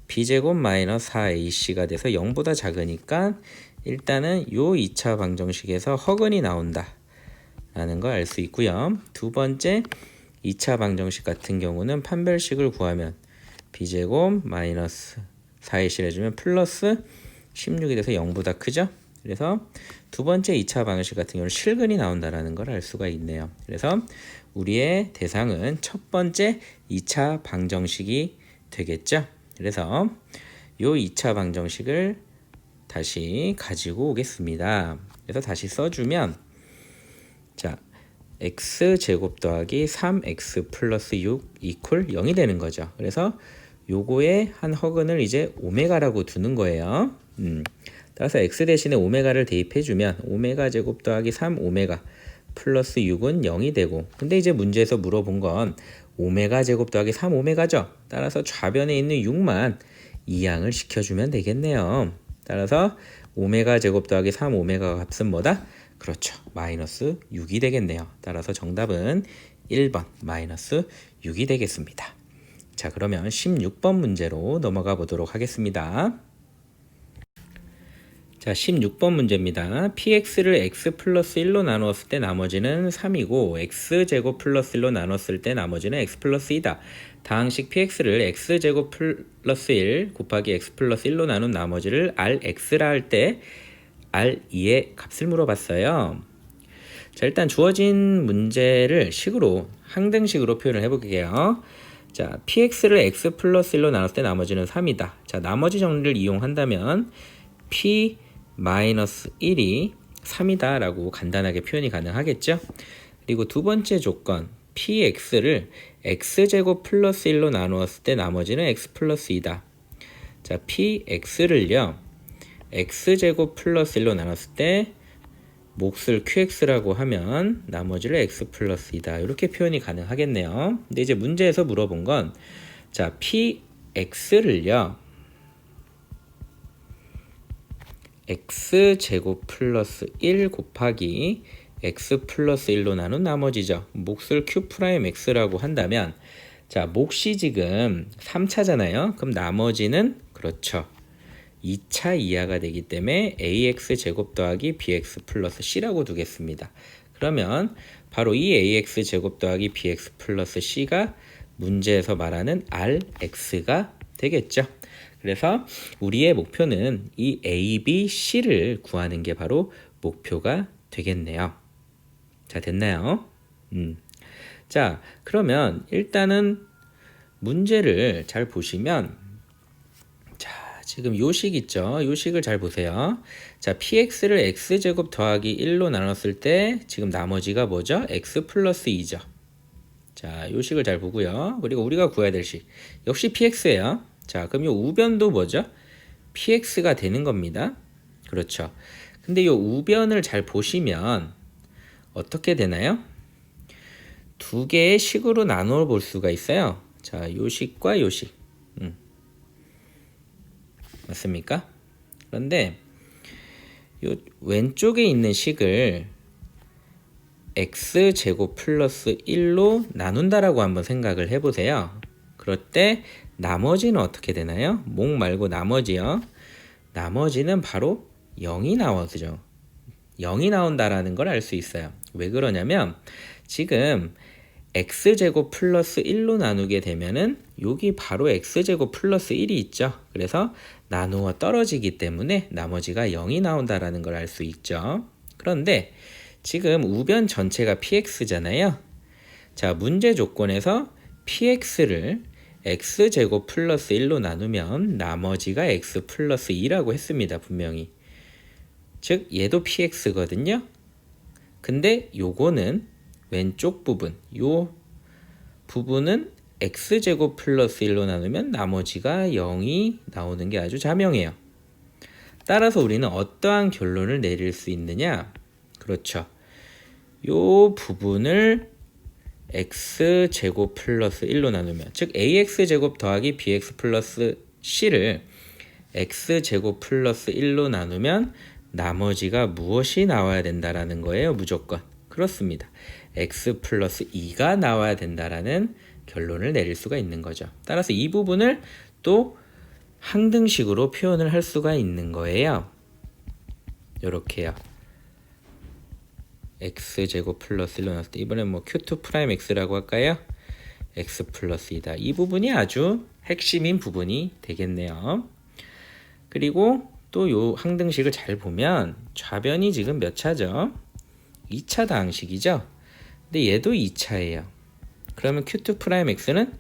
b제곱 마이너스 4ac가 돼서 0보다 작으니까 일단은 요 2차 방정식에서 허근이 나온다 라는 걸 알 수 있고요. 두 번째 2차 방정식 같은 경우는 판별식을 구하면 b제곱 마이너스 4ac를 해주면 플러스 16이 돼서 0보다 크죠. 그래서 두 번째 2차 방정식 같은 경우는 실근이 나온다라는 걸 알 수가 있네요. 그래서 우리의 대상은 첫 번째 2차 방정식이 되겠죠. 그래서 요 2차 방정식을 다시 가지고 오겠습니다. 그래서 다시 써주면 자 x제곱 더하기 3x 플러스 6 이퀄 0이 되는 거죠. 그래서 요거의 한 허근을 이제 오메가라고 두는 거예요. 따라서 x 대신에 오메가를 대입해주면 오메가 제곱 더하기 3 오메가 플러스 6은 0이 되고, 근데 이제 문제에서 물어본 건 오메가 제곱 더하기 3 오메가죠. 따라서 좌변에 있는 6만 이항을 시켜주면 되겠네요. 따라서 오메가 제곱 더하기 3 오메가 값은 뭐다? 그렇죠. 마이너스 6이 되겠네요. 따라서 정답은 1번 마이너스 6이 되겠습니다. 자, 그러면 16번 문제로 넘어가 보도록 하겠습니다. 자, 16번 문제입니다. px를 x 플러스 1로 나누었을 때 나머지는 3이고 x제곱 플러스 1로 나눴을 때 나머지는 x 플러스 2다. 다항식 px를 x제곱 플러스 1 곱하기 x 플러스 1로 나눈 나머지를 rx라 할 때 r2의 값을 물어봤어요. 자, 일단 주어진 문제를 식으로 항등식으로 표현을 해볼게요. 자, px를 x 플러스 1로 나눴을 때 나머지는 3이다. 자, 나머지 정리를 이용한다면 p 마이너스 1이 3이다 라고 간단하게 표현이 가능하겠죠. 그리고 두 번째 조건 px를 x제곱 플러스 1로 나누었을 때 나머지는 x 플러스 2다. 자, px를요 x제곱 플러스 1로 나눴을 때 몫을 qx라고 하면 나머지를 x 플러스 2다 이렇게 표현이 가능하겠네요. 근데 이제 문제에서 물어본 건 자, px를요 x제곱 플러스 1 곱하기 x 플러스 1로 나눈 나머지죠. 몫을 q'x라고 한다면 자, 몫이 지금 3차잖아요. 그럼 나머지는 그렇죠. 2차 이하가 되기 때문에 ax 제곱 더하기 bx 플러스 c라고 두겠습니다. 그러면 바로 이 ax 제곱 더하기 bx 플러스 c가 문제에서 말하는 rx가 되겠죠. 그래서 우리의 목표는 이 A, B, C를 구하는 게 바로 목표가 되겠네요. 자, 됐나요? 자, 그러면 일단은 문제를 잘 보시면 자, 지금 요식 있죠? 요식을 잘 보세요. 자, px를 x제곱 더하기 1로 나눴을 때 지금 나머지가 뭐죠? x 플러스 2죠. 자, 요식을 잘 보고요. 그리고 우리가 구해야 될 식 역시 px예요. 자, 그럼 요 우변도 뭐죠? px가 되는 겁니다. 그렇죠. 근데 요 우변을 잘 보시면 어떻게 되나요? 두 개의 식으로 나눠 볼 수가 있어요. 자, 요 식과 요 식. 맞습니까? 그런데 요 왼쪽에 있는 식을 x제곱 플러스 1로 나눈다라고 한번 생각을 해보세요. 그럴 때 나머지는 어떻게 되나요? 목 말고 나머지요. 나머지는 바로 0이 나오죠. 0이 나온다라는 걸 알 수 있어요. 왜 그러냐면 지금 x제곱 플러스 1로 나누게 되면은 여기 바로 x제곱 플러스 1이 있죠. 그래서 나누어 떨어지기 때문에 나머지가 0이 나온다라는 걸 알 수 있죠. 그런데 지금 우변 전체가 px잖아요. 자, 문제 조건에서 px를 x제곱 플러스 1로 나누면 나머지가 x 플러스 2라고 했습니다. 분명히. 즉 얘도 px거든요. 근데 요거는 왼쪽 부분, 요 부분은 x제곱 플러스 1로 나누면 나머지가 0이 나오는 게 아주 자명해요. 따라서 우리는 어떠한 결론을 내릴 수 있느냐? 그렇죠. 요 부분을 x제곱 플러스 1로 나누면 즉 ax제곱 더하기 bx 플러스 c를 x제곱 플러스 1로 나누면 나머지가 무엇이 나와야 된다라는 거예요. 무조건. 그렇습니다. x 플러스 2가 나와야 된다라는 결론을 내릴 수가 있는 거죠. 따라서 이 부분을 또 항등식으로 표현을 할 수가 있는 거예요. 요렇게요. x제곱 플러스 1로 나왔을 때 이번엔 뭐 q2 프라임 x라고 할까요? x 플러스 2다. 이 부분이 아주 핵심인 부분이 되겠네요. 그리고 또 요 항등식을 잘 보면 좌변이 지금 몇 차죠? 2차 다항식이죠. 근데 얘도 2차예요. 그러면 q2 프라임 x는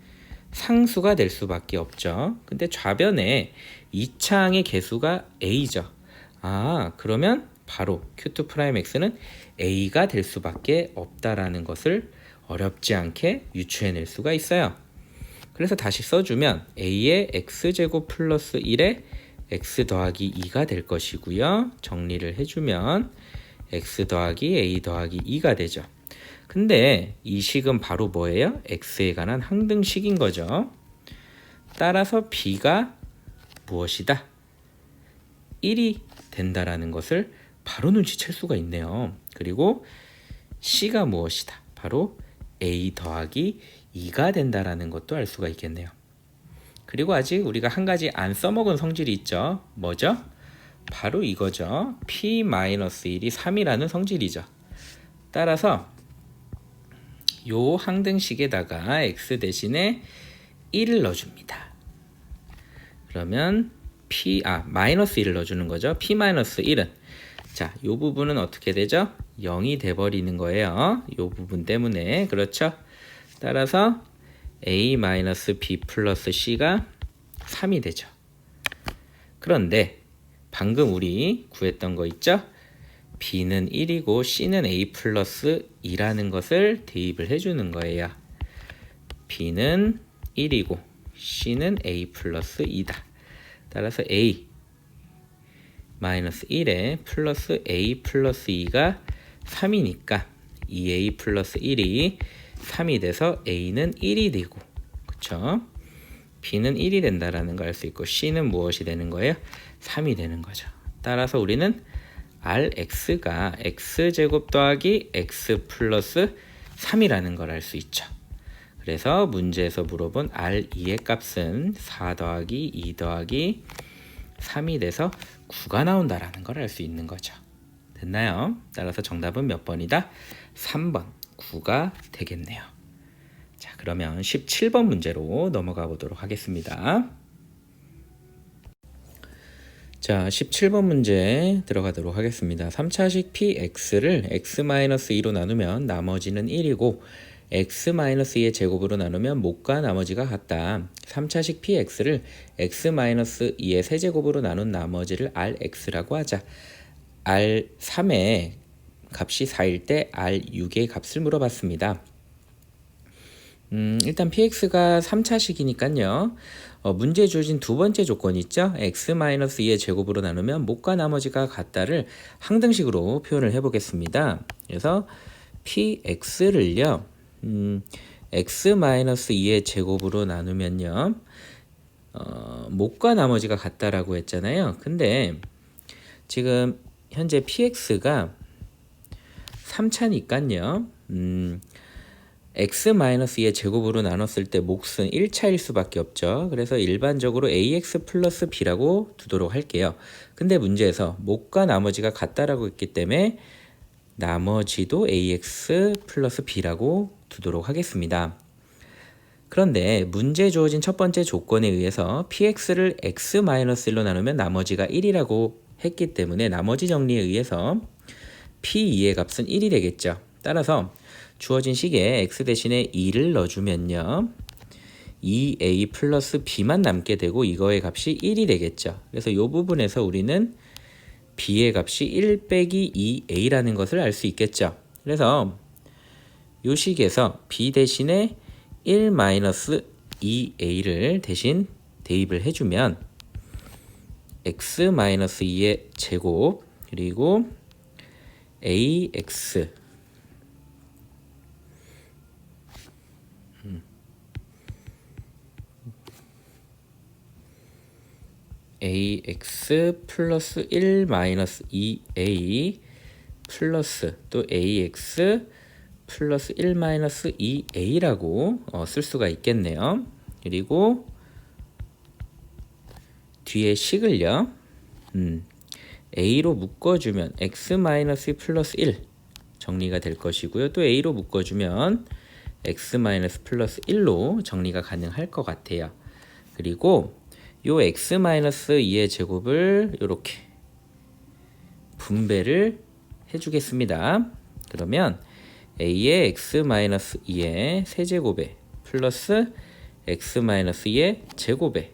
상수가 될 수밖에 없죠. 근데 좌변에 2차항의 개수가 a죠. 그러면 바로 q2 프라임 x는 a가 될 수밖에 없다라는 것을 어렵지 않게 유추해낼 수가 있어요. 그래서 다시 써주면 a의 x제곱 플러스 1에 x 더하기 2가 될 것이고요. 정리를 해주면 x 더하기 a 더하기 2가 되죠. 근데 이 식은 바로 뭐예요? x에 관한 항등식인 거죠. 따라서 b가 무엇이다? 1이 된다라는 것을 바로 눈치챌 수가 있네요. 그리고 c가 무엇이다? 바로 a 더하기 2가 된다라는 것도 알 수가 있겠네요. 그리고 아직 우리가 한 가지 안 써먹은 성질이 있죠. 뭐죠? 바로 이거죠. p-1이 3이라는 성질이죠. 따라서 요 항등식에다가 x 대신에 1을 넣어줍니다. 그러면 마이너스 1을 넣어주는 거죠. p-1은 자, 요 부분은 어떻게 되죠? 0이 돼버리는 거예요. 요 부분 때문에. 그렇죠? 따라서 a-b 플러스 c가 3이 되죠. 그런데 방금 우리 구했던 거 있죠? b는 1이고 c는 a 플러스 2라는 것을 대입을 해주는 거예요. b는 1이고 c는 a 플러스 2다. 따라서 a 마이너스 1에 플러스 a 플러스 2가 3이니까 2a 플러스 1이 3이 돼서 a는 1이 되고, 그쵸? b는 1이 된다라는 걸 알 수 있고 c는 무엇이 되는 거예요? 3이 되는 거죠. 따라서 우리는 rx가 x제곱 더하기 x 플러스 3이라는 걸 알 수 있죠. 그래서 문제에서 물어본 r2의 값은 4 더하기 2 더하기 3이 돼서 9가 나온다라는 걸 알 수 있는 거죠. 됐나요? 따라서 정답은 몇 번이다? 3번 9가 되겠네요. 자, 그러면 17번 문제로 넘어가 보도록 하겠습니다. 자, 17번 문제 들어가도록 하겠습니다. 3차식 px를 x-2로 나누면 나머지는 1이고 x-2의 제곱으로 나누면 못과 나머지가 같다. 3차식 px를 x-2의 세제곱으로 나눈 나머지를 rx라고 하자. r3의 값이 4일 때 r6의 값을 물어봤습니다. 일단 px가 3차식이니까요. 문제에 주어진 두 번째 조건 있죠? x-2의 제곱으로 나누면 못과 나머지가 같다를 항등식으로 표현을 해보겠습니다. 그래서 px를요. x-2의 제곱으로 나누면요. 못과 나머지가 같다라고 했잖아요. 근데 지금 현재 px가 3차니까요. x-2의 제곱으로 나눴을 때 몫은 1차일 수밖에 없죠. 그래서 일반적으로 ax 플러스 b라고 두도록 할게요. 근데 문제에서 못과 나머지가 같다라고 했기 때문에 나머지도 ax 플러스 b라고 두도록 하겠습니다. 그런데 문제에 주어진 첫 번째 조건에 의해서 px를 x-1로 나누면 나머지가 1이라고 했기 때문에 나머지 정리에 의해서 p2의 값은 1이 되겠죠. 따라서 주어진 식에 x 대신에 2를 넣어주면요. 2a 플러스 b만 남게 되고 이거의 값이 1이 되겠죠. 그래서 이 부분에서 우리는 b의 값이 1 빼기 2a라는 것을 알 수 있겠죠. 그래서 이 식에서 b 대신에 1 마이너스 2a를 대신 대입을 해주면 x 마이너스 2의 제곱 그리고 ax ax 플러스 1 마이너스 2a 플러스 또 ax 플러스 1 마이너스 2a라고 쓸 수가 있겠네요. 그리고 뒤에 식을요. a로 묶어주면 x 마이너스 플러스 1 정리가 될 것이고요. 또 a로 묶어주면 x 마이너스 플러스 1로 정리가 가능할 것 같아요. 그리고 요 x 마이너스 2의 제곱을 이렇게 분배를 해주겠습니다. 그러면 a의 x 마이너스 2의 세제곱에 플러스 x 마이너스 2의 제곱에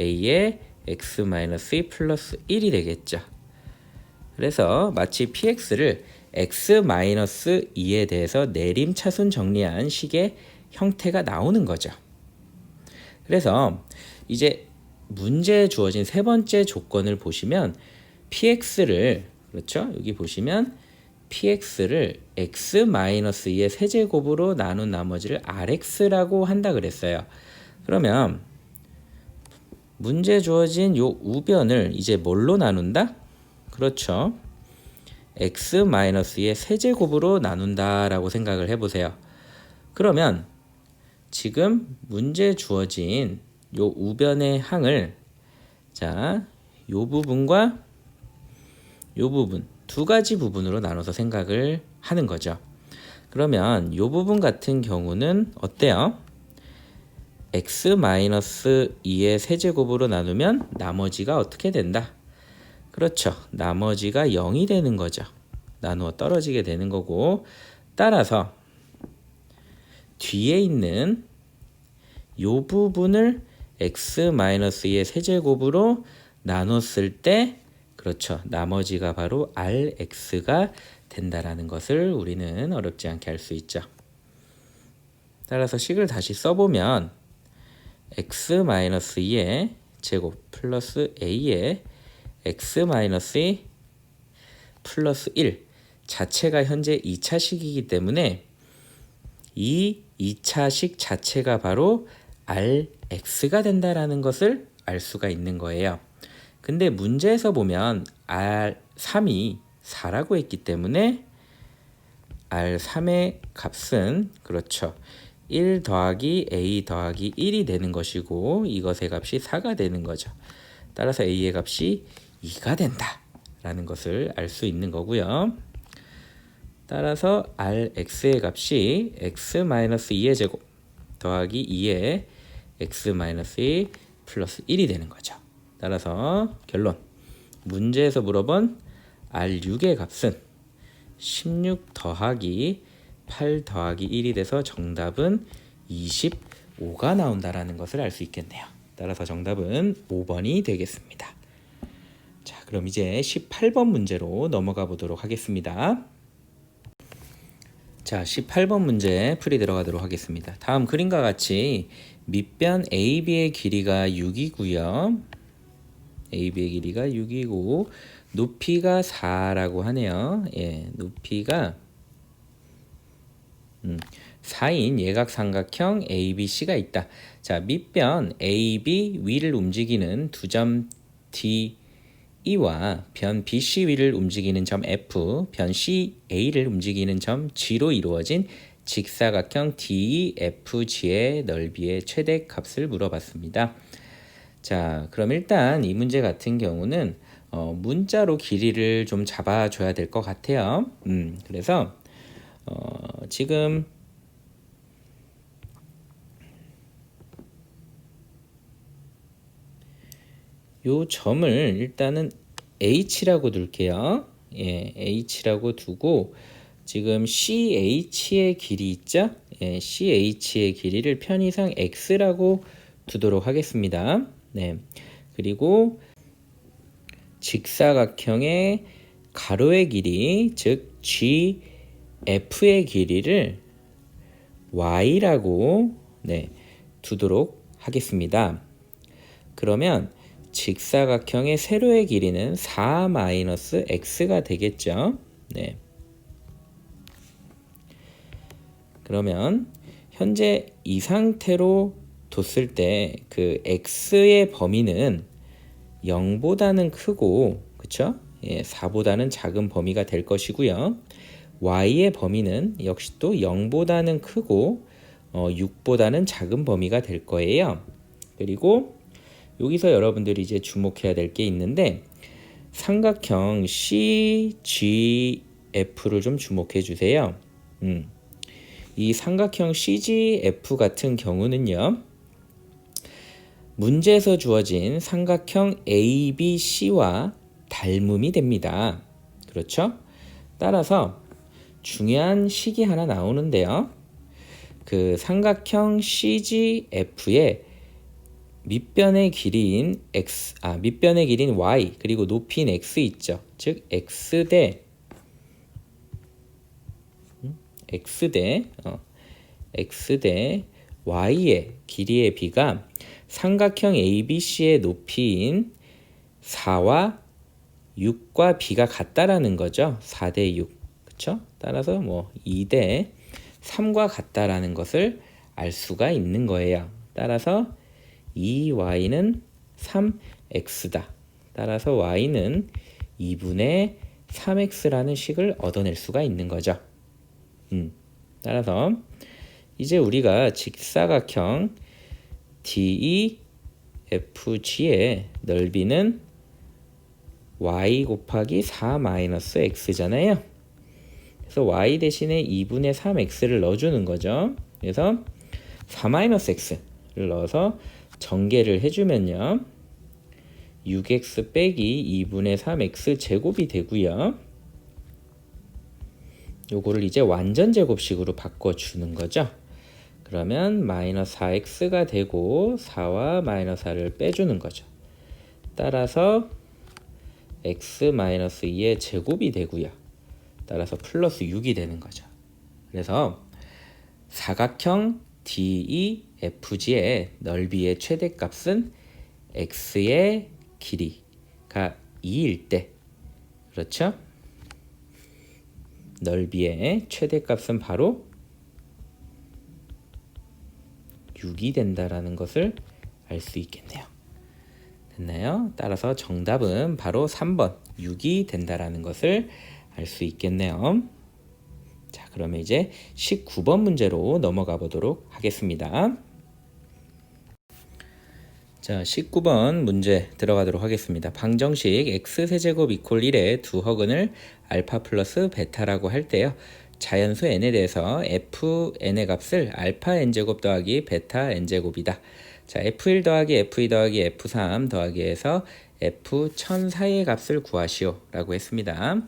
a의 x 마이너스 2 플러스 1이 되겠죠. 그래서 마치 px를 x 마이너스 2에 대해서 내림차순 정리한 식의 형태가 나오는 거죠. 그래서 이제 문제에 주어진 세 번째 조건을 보시면 px를, 그렇죠? 여기 보시면 px를 x 마이너스 2의 세제곱으로 나눈 나머지를 rx라고 한다 그랬어요. 그러면 문제 주어진 요 우변을 이제 뭘로 나눈다? 그렇죠. x 마이너스 2의 세제곱으로 나눈다라고 생각을 해보세요. 그러면 지금 문제 주어진 요 우변의 항을 자, 요 부분과 요 부분 두 가지 부분으로 나눠서 생각을 하는 거죠. 그러면 요 부분 같은 경우는 어때요? x 마이너스 2의 세제곱으로 나누면 나머지가 어떻게 된다? 그렇죠. 나머지가 0이 되는 거죠. 나누어 떨어지게 되는 거고, 따라서 뒤에 있는 요 부분을 x 마이너스 2의 세제곱으로 나눴을 때 그렇죠. 나머지가 바로 rx가 된다라는 것을 우리는 어렵지 않게 알 수 있죠. 따라서 식을 다시 써보면 x 마이너스 2의 제곱 플러스 a의 x 마이너스 2 플러스 1 자체가 현재 2차식이기 때문에 이 2차식 자체가 바로 rx가 된다라는 것을 알 수가 있는 거예요. 근데 문제에서 보면 R3이 4라고 했기 때문에 R3의 값은 그렇죠. 1 더하기 A 더하기 1이 되는 것이고 이것의 값이 4가 되는 거죠. 따라서 A의 값이 2가 된다 라는 것을 알 수 있는 거고요. 따라서 Rx의 값이 x-2의 제곱 더하기 2의 x-2 플러스 1이 되는 거죠. 따라서 결론, 문제에서 물어본 R6의 값은 16 더하기 8 더하기 1이 돼서 정답은 25가 나온다라는 것을 알 수 있겠네요. 따라서 정답은 5번이 되겠습니다. 자, 그럼 이제 18번 문제로 넘어가 보도록 하겠습니다. 자, 18번 문제 풀이 들어가도록 하겠습니다. 다음 그림과 같이 밑변 AB의 길이가 6이고요. AB의 길이가 6이고 높이가 4라고 하네요. 예, 높이가 4인 예각삼각형 ABC가 있다. 자, 밑변 AB 위를 움직이는 두 점 DE와 변 BC 위를 움직이는 점 F, 변 CA를 움직이는 점 G로 이루어진 직사각형 DEFG의 넓이의 최대 값을 물어봤습니다. 자, 그럼 일단 이 문제 같은 경우는 문자로 길이를 좀 잡아줘야 될 것 같아요. 그래서 지금 요 점을 일단은 H라고 둘게요. 예, H라고 두고 지금 CH의 길이 있죠? 예, CH의 길이를 편의상 X라고 두도록 하겠습니다. 네. 그리고 직사각형의 가로의 길이, 즉 GF의 길이를 Y라고 두도록 하겠습니다. 그러면 직사각형의 세로의 길이는 4-x가 되겠죠. 네. 그러면 현재 이 상태로 뒀을 때 그 x의 범위는 0보다는 크고, 그쵸? 예, 4보다는 작은 범위가 될 것이고요. y의 범위는 역시 또 0보다는 크고 6보다는 작은 범위가 될 거예요. 그리고 여기서 여러분들이 이제 주목해야 될 게 있는데 삼각형 CGF를 좀 주목해 주세요. 이 삼각형 CGF 같은 경우는요, 문제에서 주어진 삼각형 ABC와 닮음이 됩니다. 그렇죠? 따라서 중요한 식이 하나 나오는데요. 그 삼각형 CGF의 밑변의 길이인 y 그리고 높이인 x 있죠. 즉 x 대 y의 길이의 비가 삼각형 ABC의 높이인 4와 6과 비가 같다라는 거죠. 4대 6. 그렇죠? 따라서 2대 3과 같다라는 것을 알 수가 있는 거예요. 따라서 2y는 3x다. 따라서 y는 2분의 3x라는 식을 얻어낼 수가 있는 거죠. 따라서 이제 우리가 직사각형 DEFG의 넓이는 y 곱하기 4-x잖아요. 그래서 y 대신에 2분의 3x를 넣어주는 거죠. 그래서 4-x를 넣어서 전개를 해주면요, 6x 빼기 2분의 3x 제곱이 되고요. 요거를 이제 완전 제곱식으로 바꿔주는 거죠. 그러면 마이너스 4x가 되고 4와 마이너스 4를 빼주는 거죠. 따라서 x 마이너스 2의 제곱이 되고요. 따라서 플러스 6이 되는 거죠. 그래서 사각형 DEFG의 넓이의 최대값은 x의 길이가 2일 때, 그렇죠? 넓이의 최대값은 바로 6이 된다라는 것을 알 수 있겠네요. 됐나요? 따라서 정답은 바로 3번 6이 된다라는 것을 알 수 있겠네요. 자, 그러면 이제 19번 문제로 넘어가 보도록 하겠습니다. 자, 19번 문제 들어가도록 하겠습니다. 방정식 x세제곱 이퀄 1의 두 허근을 알파 플러스 베타라고 할 때요, 자연수 n에 대해서 fn의 값을 알파 n제곱 더하기 베타 n제곱이다. 자, f1 더하기 f2 더하기 f3 더하기 해서 f1004의 값을 구하시오 라고 했습니다.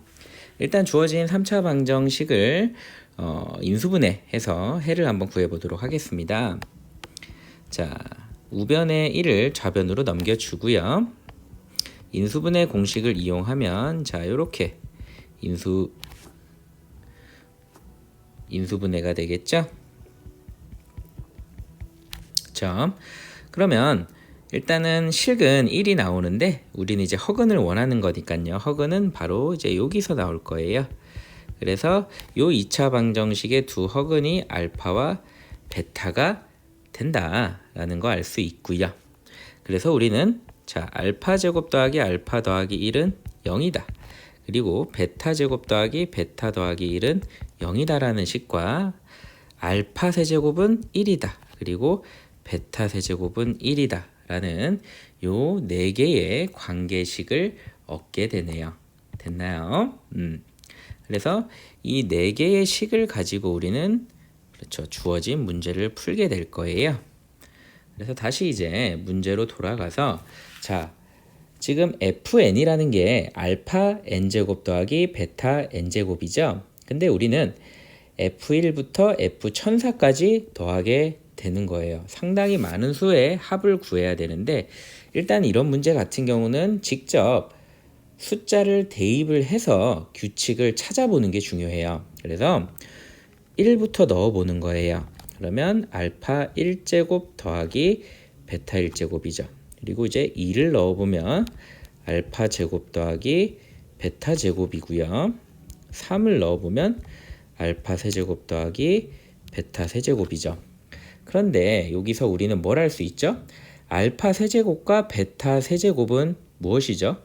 일단 주어진 3차 방정식을 인수분해해서 해를 한번 구해보도록 하겠습니다. 자, 우변의 1을 좌변으로 넘겨주고요. 인수분해 공식을 이용하면 자, 이렇게 인수분해가 되겠죠? 자, 그러면 일단은 식은 1이 나오는데 우리는 이제 허근을 원하는 거니까요. 허근은 바로 이제 여기서 나올 거예요. 그래서 요 2차 방정식의 두 허근이 알파와 베타가 된다라는 거 알 수 있고요. 그래서 우리는 자, 알파 제곱 더하기 알파 더하기 1은 0이다. 그리고 베타 제곱 더하기 베타 더하기 1은 0이다라는 식과 알파 세제곱은 1이다. 그리고 베타 세제곱은 1이다. 라는 요 4개의 관계식을 얻게 되네요. 됐나요? 그래서 이 4개의 식을 가지고 우리는 그렇죠, 주어진 문제를 풀게 될 거예요. 그래서 다시 이제 문제로 돌아가서 자, 지금 fn이라는 게 알파 n제곱 더하기 베타 n제곱이죠. 근데 우리는 f1부터 f1004까지 더하게 되는 거예요. 상당히 많은 수의 합을 구해야 되는데 일단 이런 문제 같은 경우는 직접 숫자를 대입을 해서 규칙을 찾아보는 게 중요해요. 그래서 1부터 넣어보는 거예요. 그러면 알파 1제곱 더하기 베타 1제곱이죠. 그리고 이제 2를 넣어보면 알파 제곱 더하기 베타 제곱이고요. 3을 넣어보면 알파 세제곱 더하기 베타 세제곱이죠. 그런데 여기서 우리는 뭘 알 수 있죠? 알파 세제곱과 베타 세제곱은 무엇이죠?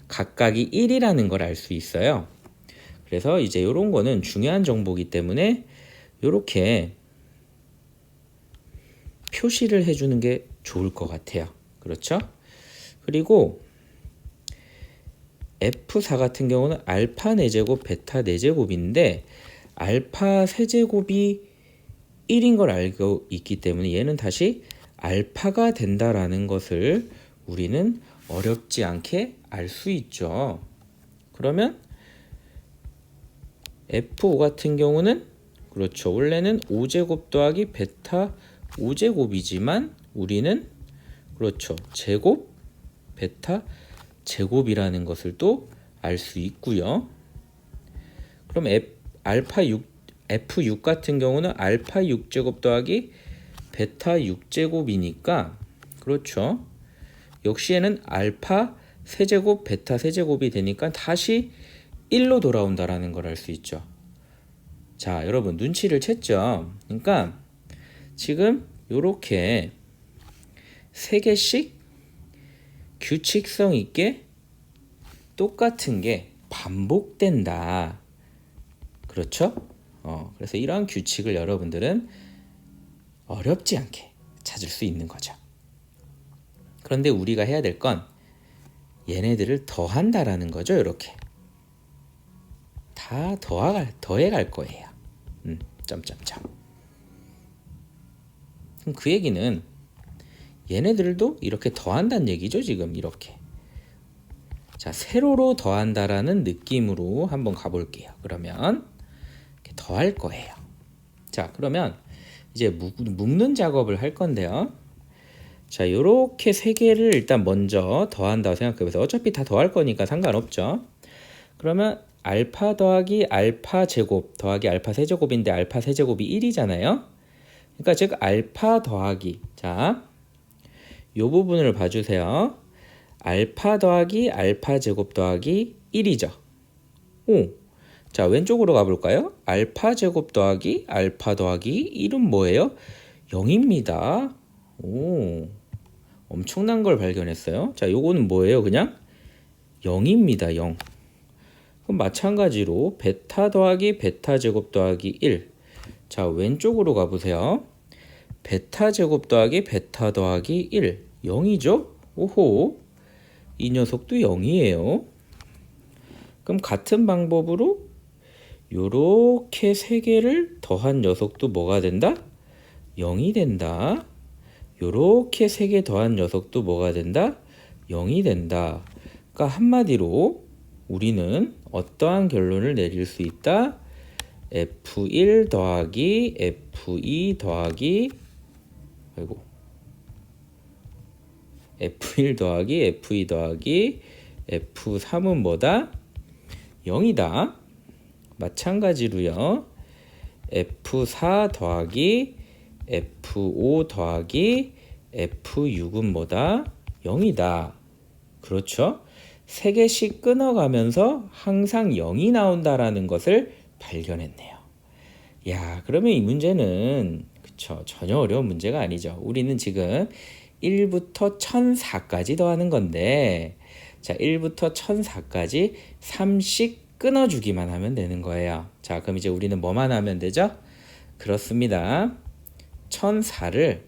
각각이 1이라는 걸 알 수 있어요. 그래서 이제 이런 거는 중요한 정보이기 때문에 이렇게 표시를 해주는 게 좋을 것 같아요. 그렇죠? 그리고 F4 같은 경우는 알파 4제곱, 베타 4제곱인데 알파 세제곱이 1인 걸 알고 있기 때문에 얘는 다시 알파가 된다라는 것을 우리는 어렵지 않게 알 수 있죠. 그러면 F5 같은 경우는 그렇죠. 원래는 5제곱 더하기 베타 5제곱이지만 우리는 그렇죠. 제곱 베타 제곱이라는 것을 또 알 수 있고요. 그럼 F6 같은 경우는 알파 6제곱 더하기 베타 6제곱이니까 그렇죠. 역시 얘는 알파 세제곱 베타 세제곱이 되니까 다시 1로 돌아온다라는 걸 알 수 있죠. 자, 여러분 눈치를 챘죠? 그러니까 지금 요렇게 3개씩 규칙성 있게 똑같은 게 반복된다. 그렇죠? 그래서 이러한 규칙을 여러분들은 어렵지 않게 찾을 수 있는 거죠. 그런데 우리가 해야 될 건 얘네들을 더한다라는 거죠. 이렇게 다 더해갈 거예요. 점점점. 그럼 그 얘기는 얘네들도 이렇게 더한다는 얘기죠. 지금 이렇게. 자, 세로로 더한다라는 느낌으로 한번 가볼게요. 그러면 이렇게 더할 거예요. 자, 그러면 이제 묶는 작업을 할 건데요. 자, 요렇게 세 개를 일단 먼저 더한다고 생각해보세요. 어차피 다 더할 거니까 상관없죠. 그러면 알파 더하기 알파 제곱 더하기 알파 세제곱인데 알파 세제곱이 1이잖아요. 그러니까 즉 알파 더하기, 자, 요 부분을 봐주세요. 알파 더하기 알파 제곱 더하기 1이죠. 자, 왼쪽으로 가볼까요? 알파 제곱 더하기 알파 더하기 1은 뭐예요? 0입니다. 엄청난 걸 발견했어요. 자, 요거는 뭐예요? 그냥 0입니다. 0. 그럼 마찬가지로 베타 더하기 베타 제곱 더하기 1. 자, 왼쪽으로 가보세요. 베타 제곱 더하기 베타 더하기 1. 0이죠? 오호. 이 녀석도 0이에요. 그럼 같은 방법으로 요렇게 세 개를 더한 녀석도 뭐가 된다? 0이 된다. 요렇게 세 개 더한 녀석도 뭐가 된다? 0이 된다. 그러니까 한마디로 우리는 어떠한 결론을 내릴 수 있다? F1 더하기 F2 더하기 F1 더하기 F2 더하기 F3은 뭐다? 0이다. 마찬가지로요. F4 더하기 F5 더하기 F6은 뭐다? 0이다. 그렇죠? 3개씩 끊어가면서 항상 0이 나온다라는 것을 발견했네요. 야, 그러면 이 문제는 그쵸, 전혀 어려운 문제가 아니죠. 우리는 지금 1부터 1004까지 더하는 건데, 자, 1부터 1004까지 3씩 끊어주기만 하면 되는 거예요. 자, 그럼 이제 우리는 뭐만 하면 되죠? 그렇습니다. 1004를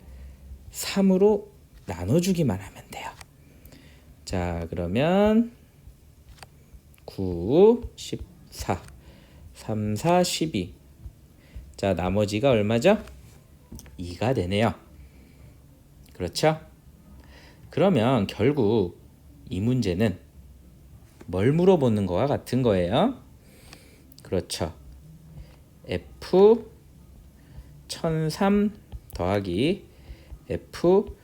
3으로 나눠주기만 하면 돼요. 자, 그러면 9, 14, 3, 4, 12. 자, 나머지가 얼마죠? 2가 되네요. 그렇죠? 그러면 결국 이 문제는 뭘 물어보는 거와 같은 거예요. 그렇죠. F 1003 더하기 F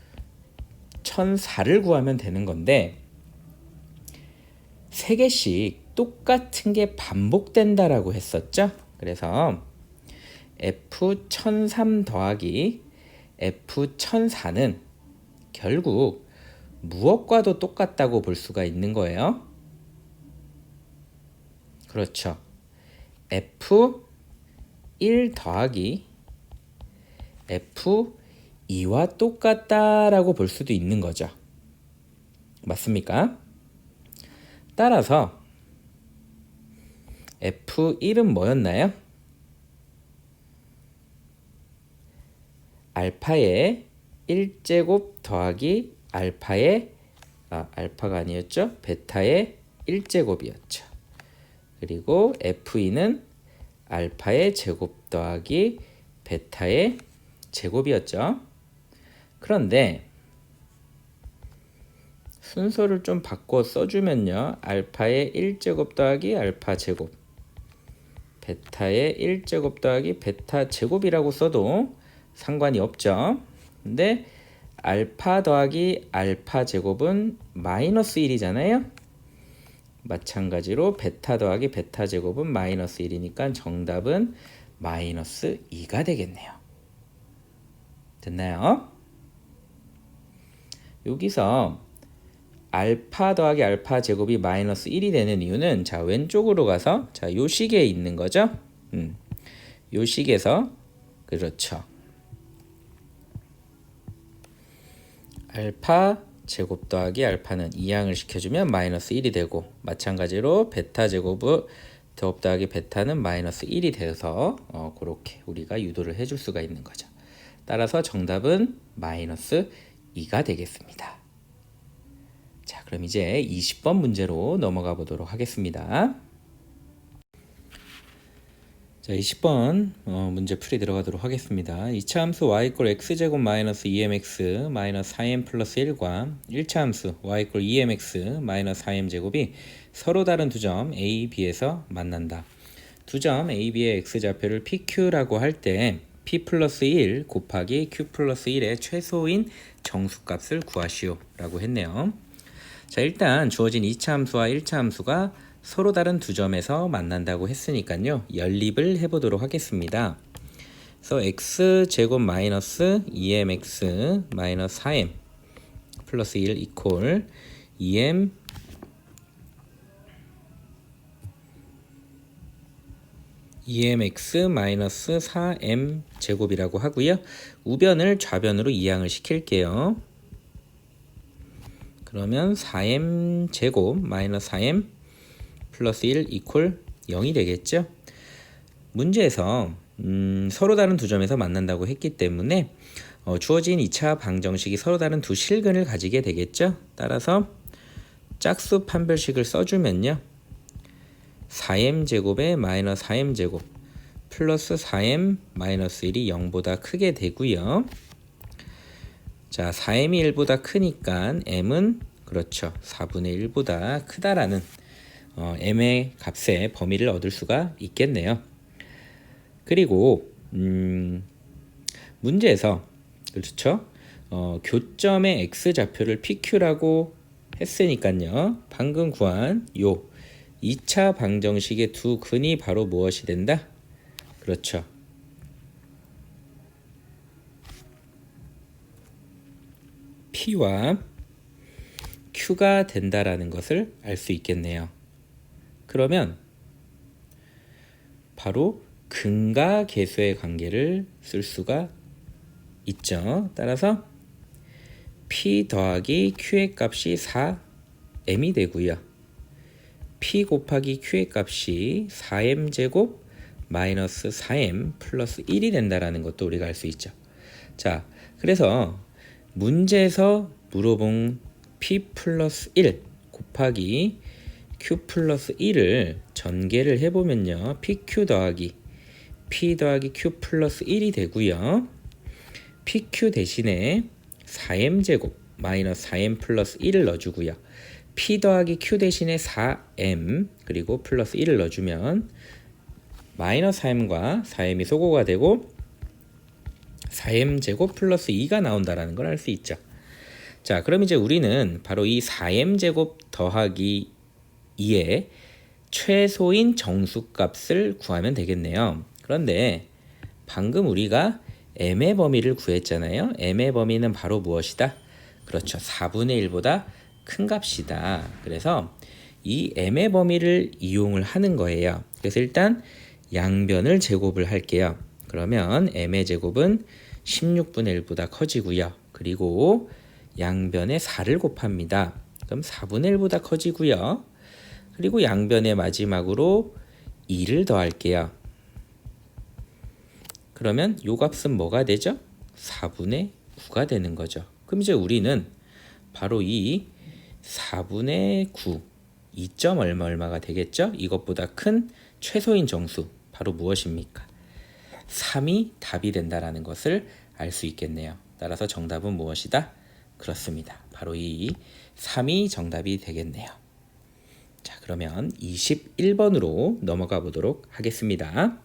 1004를 구하면 되는 건데 3개씩 똑같은 게 반복된다라고 했었죠. 그래서 F 1003 더하기 F 1004는 결국 무엇과도 똑같다고 볼 수가 있는 거예요. 그렇죠. F1 더하기 F2와 똑같다라고 볼 수도 있는 거죠. 맞습니까? 따라서 F1은 뭐였나요? 알파의 1제곱 더하기 알파의 알파가 아니었죠? 베타의 1제곱이었죠. 그리고 F2는 알파의 제곱 더하기 베타의 제곱이었죠. 그런데 순서를 좀 바꿔 써주면요. 알파의 1제곱 더하기 알파 제곱, 베타의 1제곱 더하기 베타 제곱이라고 써도 상관이 없죠. 근데 알파 더하기 알파 제곱은 마이너스 1이잖아요. 마찬가지로 베타 더하기 베타 제곱은 마이너스 1이니까 정답은 마이너스 2가 되겠네요. 됐나요? 여기서 알파 더하기 알파 제곱이 마이너스 1이 되는 이유는 자 왼쪽으로 가서 자 요 식에 있는 거죠. 요 식에서 그렇죠. 알파 제곱 더하기 알파는 이항을 시켜주면 마이너스 1이 되고 마찬가지로 베타 제곱 더하기 베타는 마이너스 1이 돼서 그렇게 우리가 유도를 해줄 수가 있는 거죠. 따라서 정답은 마이너스 2가 되겠습니다. 자, 그럼 이제 20번 문제로 넘어가 보도록 하겠습니다. 자, 20번 문제 풀이 들어가도록 하겠습니다. 2차 함수 y 이퀄 x제곱 마이너스 2mx 마이너스 4m 플러스 1과 1차 함수 y 이퀄 2mx 마이너스 4m 제곱이 서로 다른 두 점 a, b에서 만난다. 두 점 a, b의 x좌표를 pq라고 할 때 p 플러스 1 곱하기 q 플러스 1의 최소인 정수값을 구하시오 라고 했네요. 자, 일단 주어진 2차 함수와 1차 함수가 서로 다른 두 점에서 만난다고 했으니까요. 연립을 해보도록 하겠습니다. 그래서 x제곱 마이너스 2mx 마이너스 4m 플러스 1 이퀄 2m x 마이너스 4m 제곱이라고 하고요. 우변을 좌변으로 이항을 시킬게요. 그러면 4m 제곱 마이너스 4m 플러스 1 이퀄 0이 되겠죠. 문제에서 서로 다른 두 점에서 만난다고 했기 때문에 주어진 2차 방정식이 서로 다른 두 실근을 가지게 되겠죠. 따라서 짝수 판별식을 써주면요. 4m 제곱에 마이너스 4m 제곱 플러스 4m 마이너스 1이 0보다 크게 되고요. 자, 4m이 1보다 크니까 m은 그렇죠. 4분의 1보다 크다라는 m의 값의 범위를 얻을 수가 있겠네요. 그리고 문제에서 그렇죠. 교점의 x좌표를 pq라고 했으니까요. 방금 구한 요 2차 방정식의 두 근이 바로 무엇이 된다? 그렇죠. P와 Q가 된다라는 것을 알 수 있겠네요. 그러면 바로 근과 계수의 관계를 쓸 수가 있죠. 따라서 P 더하기 Q의 값이 4m이 되고요. P 곱하기 Q의 값이 4m 제곱 마이너스 4m 플러스 1이 된다라는 것도 우리가 알 수 있죠. 자, 그래서 문제에서 물어본 P 플러스 1 곱하기 Q 플러스 1을 전개를 해보면요. PQ 더하기 P 더하기 Q 플러스 1이 되고요. PQ 대신에 4m 제곱 마이너스 4m 플러스 1을 넣어주고요. P 더하기 Q 대신에 4m 그리고 플러스 1을 넣어주면 마이너스 4m과 4m이 소거가 되고 4m 제곱 플러스 2가 나온다라는 걸 알 수 있죠. 자, 그럼 이제 우리는 바로 이 4m 제곱 더하기 2의 최소인 정수값을 구하면 되겠네요. 그런데 방금 우리가 m의 범위를 구했잖아요. m의 범위는 바로 무엇이다? 그렇죠. 4분의 1보다 큰 값이다. 그래서 이 m의 범위를 이용을 하는 거예요. 그래서 일단 양변을 제곱을 할게요. 그러면 m의 제곱은 16분의 1보다 커지고요. 그리고 양변에 4를 곱합니다. 그럼 4분의 1보다 커지고요. 그리고 양변의 마지막으로 2를 더할게요. 그러면 요 값은 뭐가 되죠? 4분의 9가 되는 거죠. 그럼 이제 우리는 바로 이 4분의 9 2점 얼마가 되겠죠? 이것보다 큰 최소인 정수 바로 무엇입니까? 3이 답이 된다라는 것을 알 수 있겠네요. 따라서 정답은 무엇이다? 그렇습니다. 바로 이 3이 정답이 되겠네요. 자, 그러면 21번으로 넘어가 보도록 하겠습니다.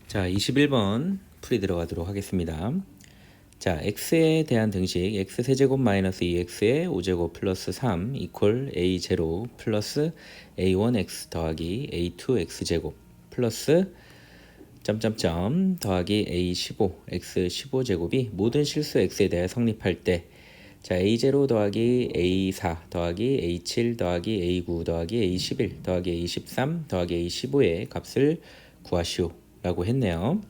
자, 21번 풀이 들어가도록 하겠습니다. 자, x에 대한 등식 x세제곱 마이너스 2x의 5제곱 플러스 3 이퀄 a0 플러스 a1x 더하기 a2x제곱 플러스 점점점 더하기 a15 x15제곱이 모든 실수 x에 대해 성립할 때 자, a0 더하기 a4 더하기 a7 더하기 a9 더하기 a11 더하기 a13 더하기 a15의 값을 구하시오 라고 했네요.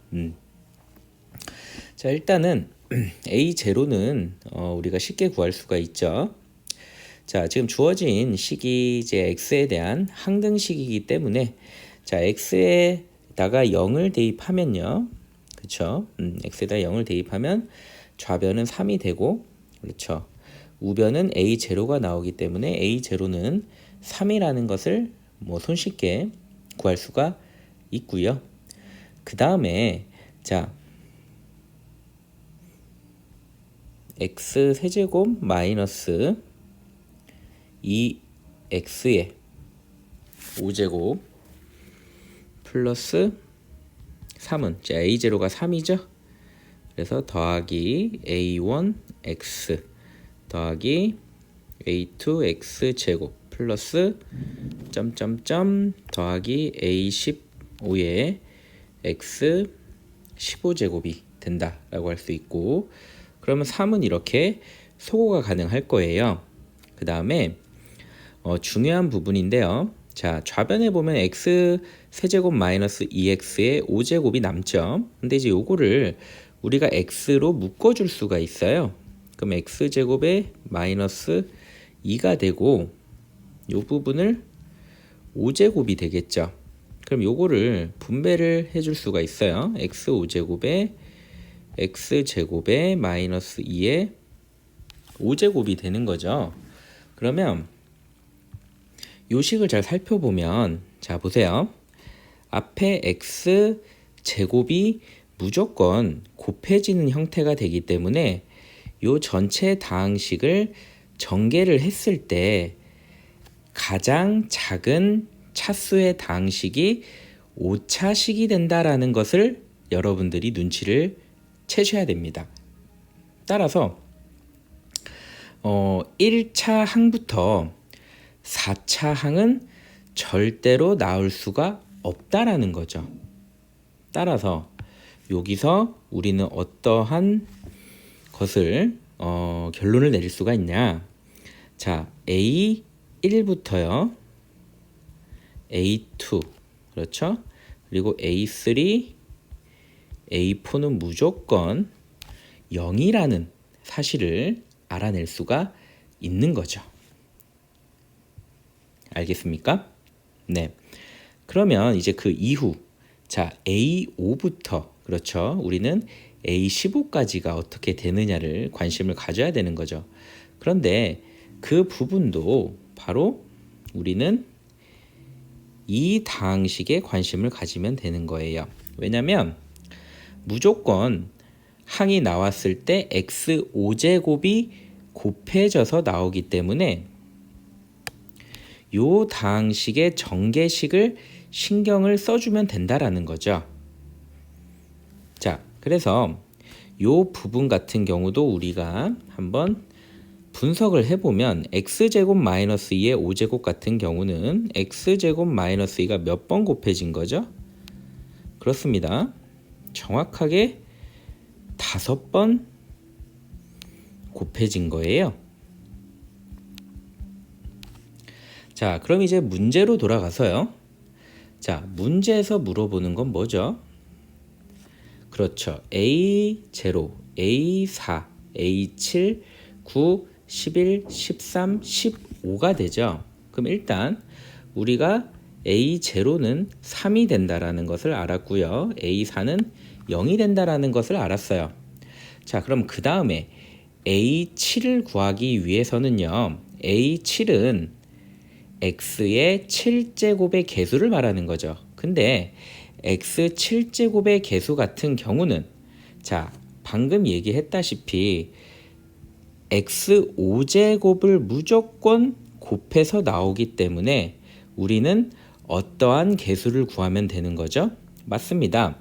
자, 일단은 a0는 우리가 쉽게 구할 수가 있죠. 자, 지금 주어진 식이 이제 x에 대한 항등식이기 때문에 자, x에다가 0을 대입하면요. 그렇죠? x에다 0을 대입하면 좌변은 3이 되고 그렇죠. 우변은 a0가 나오기 때문에 a0는 3이라는 것을 뭐 손쉽게 구할 수가 있고요. 그 다음에 자, x 세제곱 마이너스 2x의 5제곱 플러스 3은 자, a0가 3이죠. 그래서 더하기 a1x 더하기 a2x 제곱 플러스 점점점 더하기 a15의 x 15제곱이 된다라고 할 수 있고 그러면 3은 이렇게 소거가 가능할 거예요. 그 다음에 중요한 부분인데요. 자, 좌변에 보면 x 세제곱 마이너스 2x의 5제곱이 남죠. 근데 이제 요거를 우리가 x로 묶어줄 수가 있어요. 그럼 x제곱에 마이너스 2가 되고 요 부분을 5제곱이 되겠죠. 그럼 요거를 분배를 해줄 수가 있어요. x5제곱에 x제곱에 마이너스 2의 5제곱이 되는 거죠. 그러면 요 식을 잘 살펴보면 자, 보세요. 앞에 x제곱이 무조건 곱해지는 형태가 되기 때문에 요 전체 다항식을 전개를 했을 때 가장 작은 차수의 다항식이 오차식이 된다라는 것을 여러분들이 눈치를 채셔야 됩니다. 따라서 1차 항부터 4차 항은 절대로 나올 수가 없다라는 거죠. 따라서 여기서 우리는 어떠한 것을 결론을 내릴 수가 있냐. 자, A1부터요. A2 그렇죠? 그리고 A3, A4는 무조건 0이라는 사실을 알아낼 수가 있는 거죠. 알겠습니까? 네. 그러면 이제 그 이후 자, A5부터 그렇죠? 우리는 A15까지가 어떻게 되느냐를 관심을 가져야 되는 거죠. 그런데 그 부분도 바로 우리는 이 다항식에 관심을 가지면 되는 거예요. 왜냐면 무조건 항이 나왔을 때 x5제곱이 곱해져서 나오기 때문에 요 다항식의 전개식을 신경을 써주면 된다라는 거죠. 자, 그래서 요 부분 같은 경우도 우리가 한번 분석을 해보면 x제곱 마이너스 2의 5제곱 같은 경우는 x제곱 마이너스 2가 몇 번 곱해진 거죠? 그렇습니다. 정확하게 5번 곱해진 거예요. 자, 그럼 이제 문제로 돌아가서요. 자, 문제에서 물어보는 건 뭐죠? 그렇죠. A0, A4, A7, 9, 11, 13, 15가 되죠. 그럼 일단 우리가 A0는 3이 된다라는 것을 알았고요. A4는 0이 된다라는 것을 알았어요. 자, 그럼 그 다음에 A7을 구하기 위해서는요. A7은 x의 7제곱의 개수를 말하는 거죠. 근데 x 7제곱의 개수 같은 경우는 자, 방금 얘기했다시피 x 5제곱을 무조건 곱해서 나오기 때문에 우리는 어떠한 개수를 구하면 되는 거죠? 맞습니다.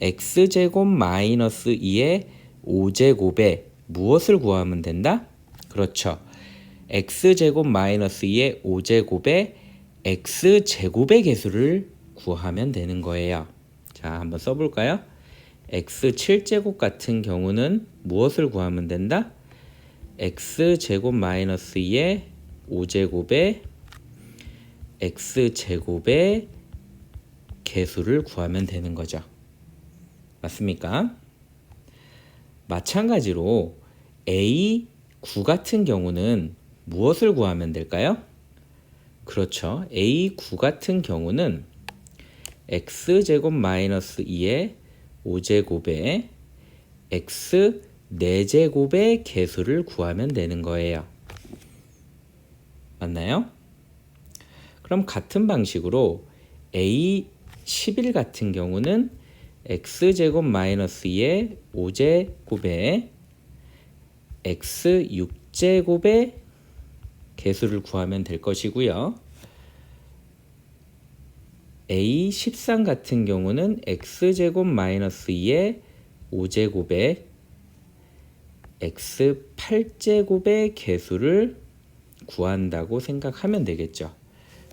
x제곱 마이너스 2의 5제곱에 무엇을 구하면 된다? 그렇죠. x제곱 마이너스 2의 5제곱에 x제곱의 개수를 구하면 되는 거예요. 자, 한번 써볼까요? x 7제곱 같은 경우는 무엇을 구하면 된다? x제곱 마이너스 2의 5제곱에 x제곱의 개수를 구하면 되는 거죠. 맞습니까? 마찬가지로 A9 같은 경우는 무엇을 구하면 될까요? 그렇죠. A9 같은 경우는 x제곱 마이너스 2의 5제곱에 x 4제곱의 개수를 구하면 되는 거예요. 맞나요? 그럼 같은 방식으로 A11 같은 경우는 x제곱 마이너스 2의 5제곱에 x 6제곱의 개수를 구하면 될 것이고요. A13 같은 경우는 x제곱 마이너스 2의 5제곱에 x 8제곱의 개수를 구한다고 생각하면 되겠죠.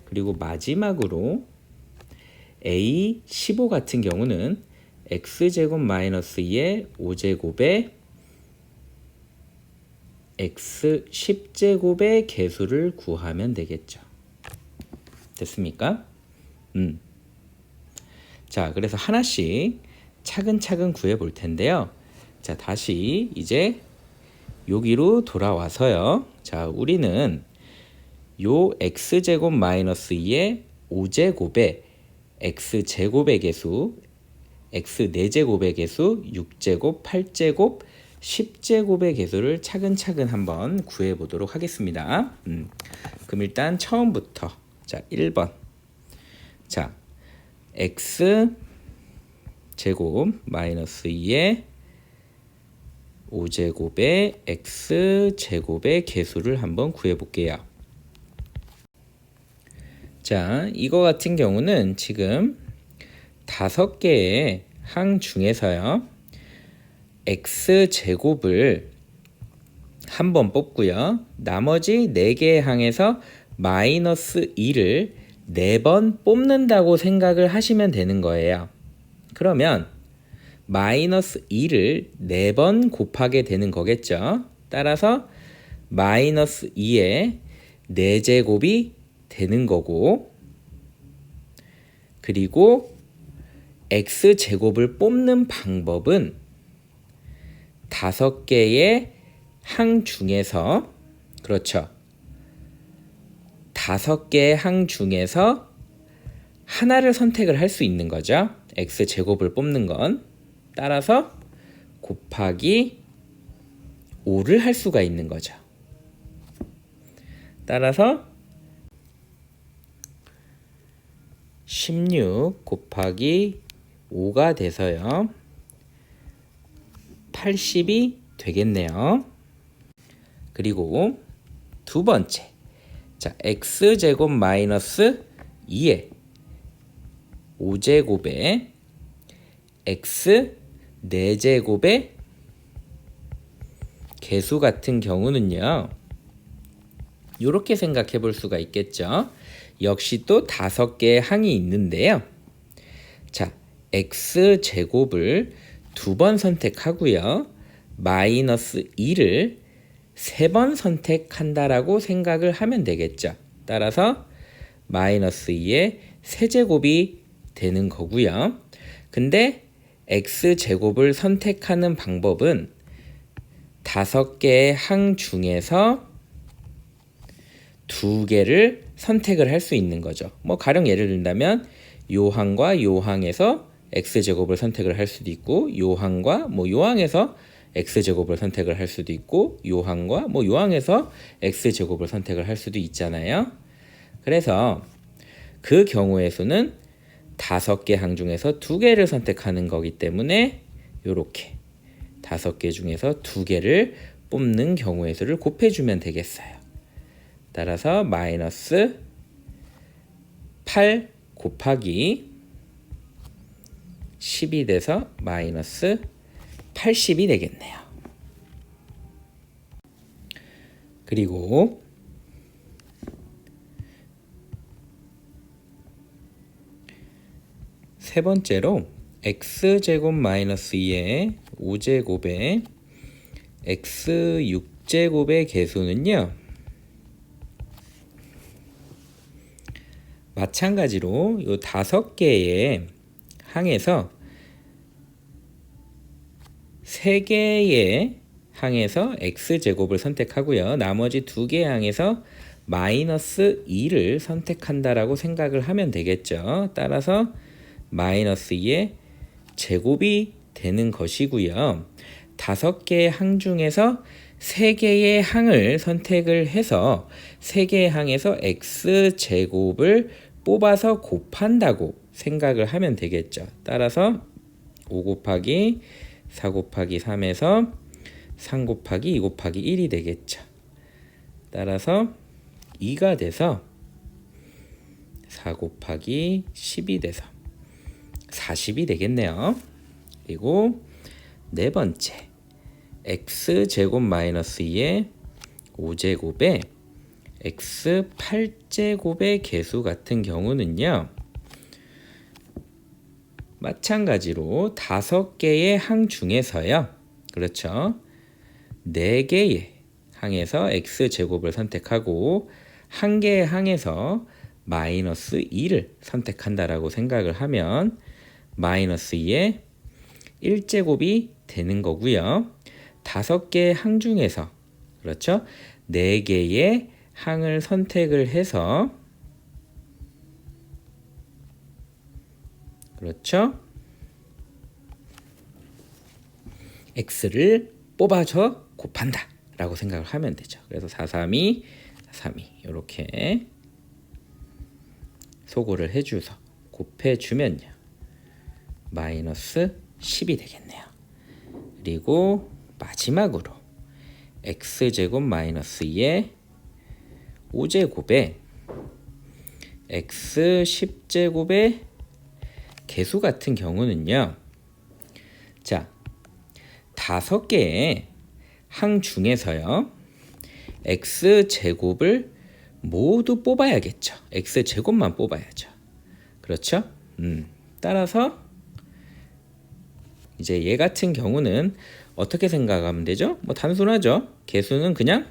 그리고 마지막으로 A15 같은 경우는 x제곱 마이너스 2의 5제곱에 x 10제곱의 개수를 구하면 되겠죠. 됐습니까? 자, 그래서 하나씩 차근차근 구해 볼 텐데요. 자, 다시 이제 여기로 돌아와서요. 자, 우리는 요 x제곱 마이너스 2의 5제곱에 x제곱의 개수, x 4제곱의 개수, 6제곱, 8제곱, 10제곱의 개수를 차근차근 한번 구해 보도록 하겠습니다. 그럼 일단 처음부터 자, 1번. 자, x 제곱 마이너스 2의 5제곱의 x제곱의 개수를 한번 구해 볼게요. 자, 이거 같은 경우는 지금 5개의 항 중에서요. x제곱을 한번 뽑고요. 나머지 4개의 항에서 마이너스 2를 4번 뽑는다고 생각을 하시면 되는 거예요. 그러면 마이너스 2를 4번 곱하게 되는 거겠죠. 따라서 마이너스 2의 4제곱이 되는 거고, 그리고 x제곱을 뽑는 방법은 5개의 항 중에서, 그렇죠, 5개의 항 중에서 하나를 선택을 할 수 있는 거죠. x제곱을 뽑는 건. 따라서 곱하기 5를 할 수가 있는 거죠. 따라서 16 곱하기 5가 돼서요. 80이 되겠네요. 그리고 두 번째. 자, x제곱 마이너스 2의 5제곱에 x 4제곱의 개수 같은 경우는요. 이렇게 생각해 볼 수가 있겠죠. 역시 또 5개의 항이 있는데요. 자, x제곱을 2번 선택하고요. 마이너스 2를 3번 선택한다라고 생각을 하면 되겠죠. 따라서 마이너스 2의 세제곱이 되는 거고요. 근데 x제곱을 선택하는 방법은 5개의 항 중에서 2개를 선택을 할 수 있는 거죠. 뭐 가령 예를 든다면 요 항과 요 항에서 x제곱을 선택을 할 수도 있고, 요 항과 뭐 요 항에서 x제곱을 선택을 할 수도 있고, 요 항과 뭐 요 항에서 x제곱을 선택을 할 수도 있잖아요. 그래서 그 경우의 수는 5개 항 중에서 2개를 선택하는 거기 때문에 요렇게 5개 중에서 2개를 뽑는 경우의 수를 곱해주면 되겠어요. 따라서 마이너스 8 곱하기 10이 돼서 마이너스 80이 되겠네요. 그리고 세 번째로 x제곱 마이너스 2의 5제곱에 x6제곱의 개수는요, 마찬가지로 요 5개의 항에서 3개의 항에서 x제곱을 선택하고요, 나머지 2개의 항에서 마이너스 2를 선택한다라고 생각을 하면 되겠죠. 따라서 마이너스 2의 제곱이 되는 것이고요. 5개의 항 중에서 3개의 항을 선택을 해서 3개의 항에서 x제곱을 뽑아서 곱한다고 생각을 하면 되겠죠. 따라서 5 곱하기 4 곱하기 3에서 3 곱하기 2 곱하기 1이 되겠죠. 따라서 2가 돼서 4 곱하기 10이 돼서 40이 되겠네요. 그리고 네 번째, x제곱 마이너스 2의 5제곱에 x8제곱의 개수 같은 경우는요, 마찬가지로 5개의 항 중에서요, 그렇죠, 4개의 항에서 x제곱을 선택하고 1개의 항에서 마이너스 2를 선택한다라고 생각을 하면 마이너스 2의 1제곱이 되는 거고요. 5개의 항 중에서, 그렇죠, 4개의 항을 선택을 해서, 그렇죠, x를 뽑아서 곱한다 라고 생각을 하면 되죠. 그래서 4, 3, 2, 3, 2 이렇게 소거를 해줘서 곱해주면요, 마이너스 10이 되겠네요. 그리고 마지막으로 x제곱 마이너스 2의 5제곱에 x10제곱의 개수 같은 경우는요, 자, 5개의 항 중에서요, x제곱을 모두 뽑아야겠죠. x제곱만 뽑아야죠. 그렇죠? 따라서 이제 얘 같은 경우는 어떻게 생각하면 되죠? 뭐 단순하죠. 개수는 그냥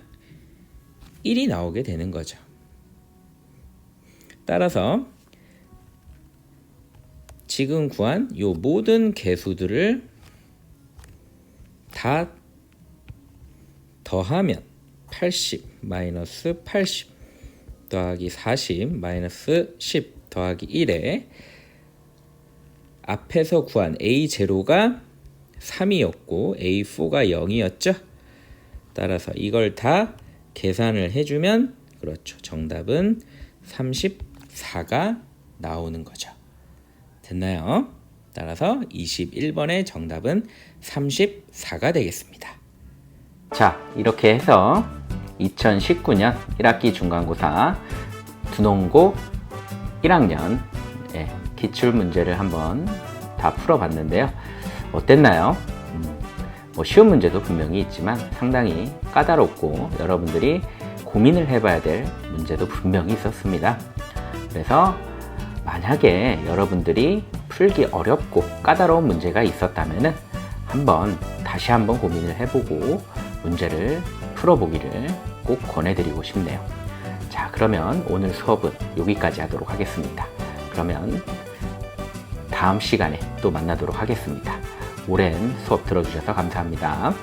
1이 나오게 되는 거죠. 따라서 지금 구한 요 모든 개수들을 다 더하면 80 마이너스 80 더하기 40 마이너스 10 더하기 1에 앞에서 구한 A0가 3이었고 A4가 0이었죠. 따라서 이걸 다 계산을 해주면, 그렇죠, 정답은 34가 나오는 거죠. 됐나요? 따라서 21번의 정답은 34가 되겠습니다. 자, 이렇게 해서 2019년 1학기 중간고사 두농고 1학년 기출문제를 한번 다 풀어봤는데요. 어땠나요? 뭐 쉬운 문제도 분명히 있지만 상당히 까다롭고 여러분들이 고민을 해봐야 될 문제도 분명히 있었습니다. 그래서 만약에 여러분들이 풀기 어렵고 까다로운 문제가 있었다면 다시 한번 고민을 해보고 문제를 풀어보기를 꼭 권해드리고 싶네요. 자, 그러면 오늘 수업은 여기까지 하도록 하겠습니다. 그러면 다음 시간에 또 만나도록 하겠습니다. 오랜 수업 들어주셔서 감사합니다.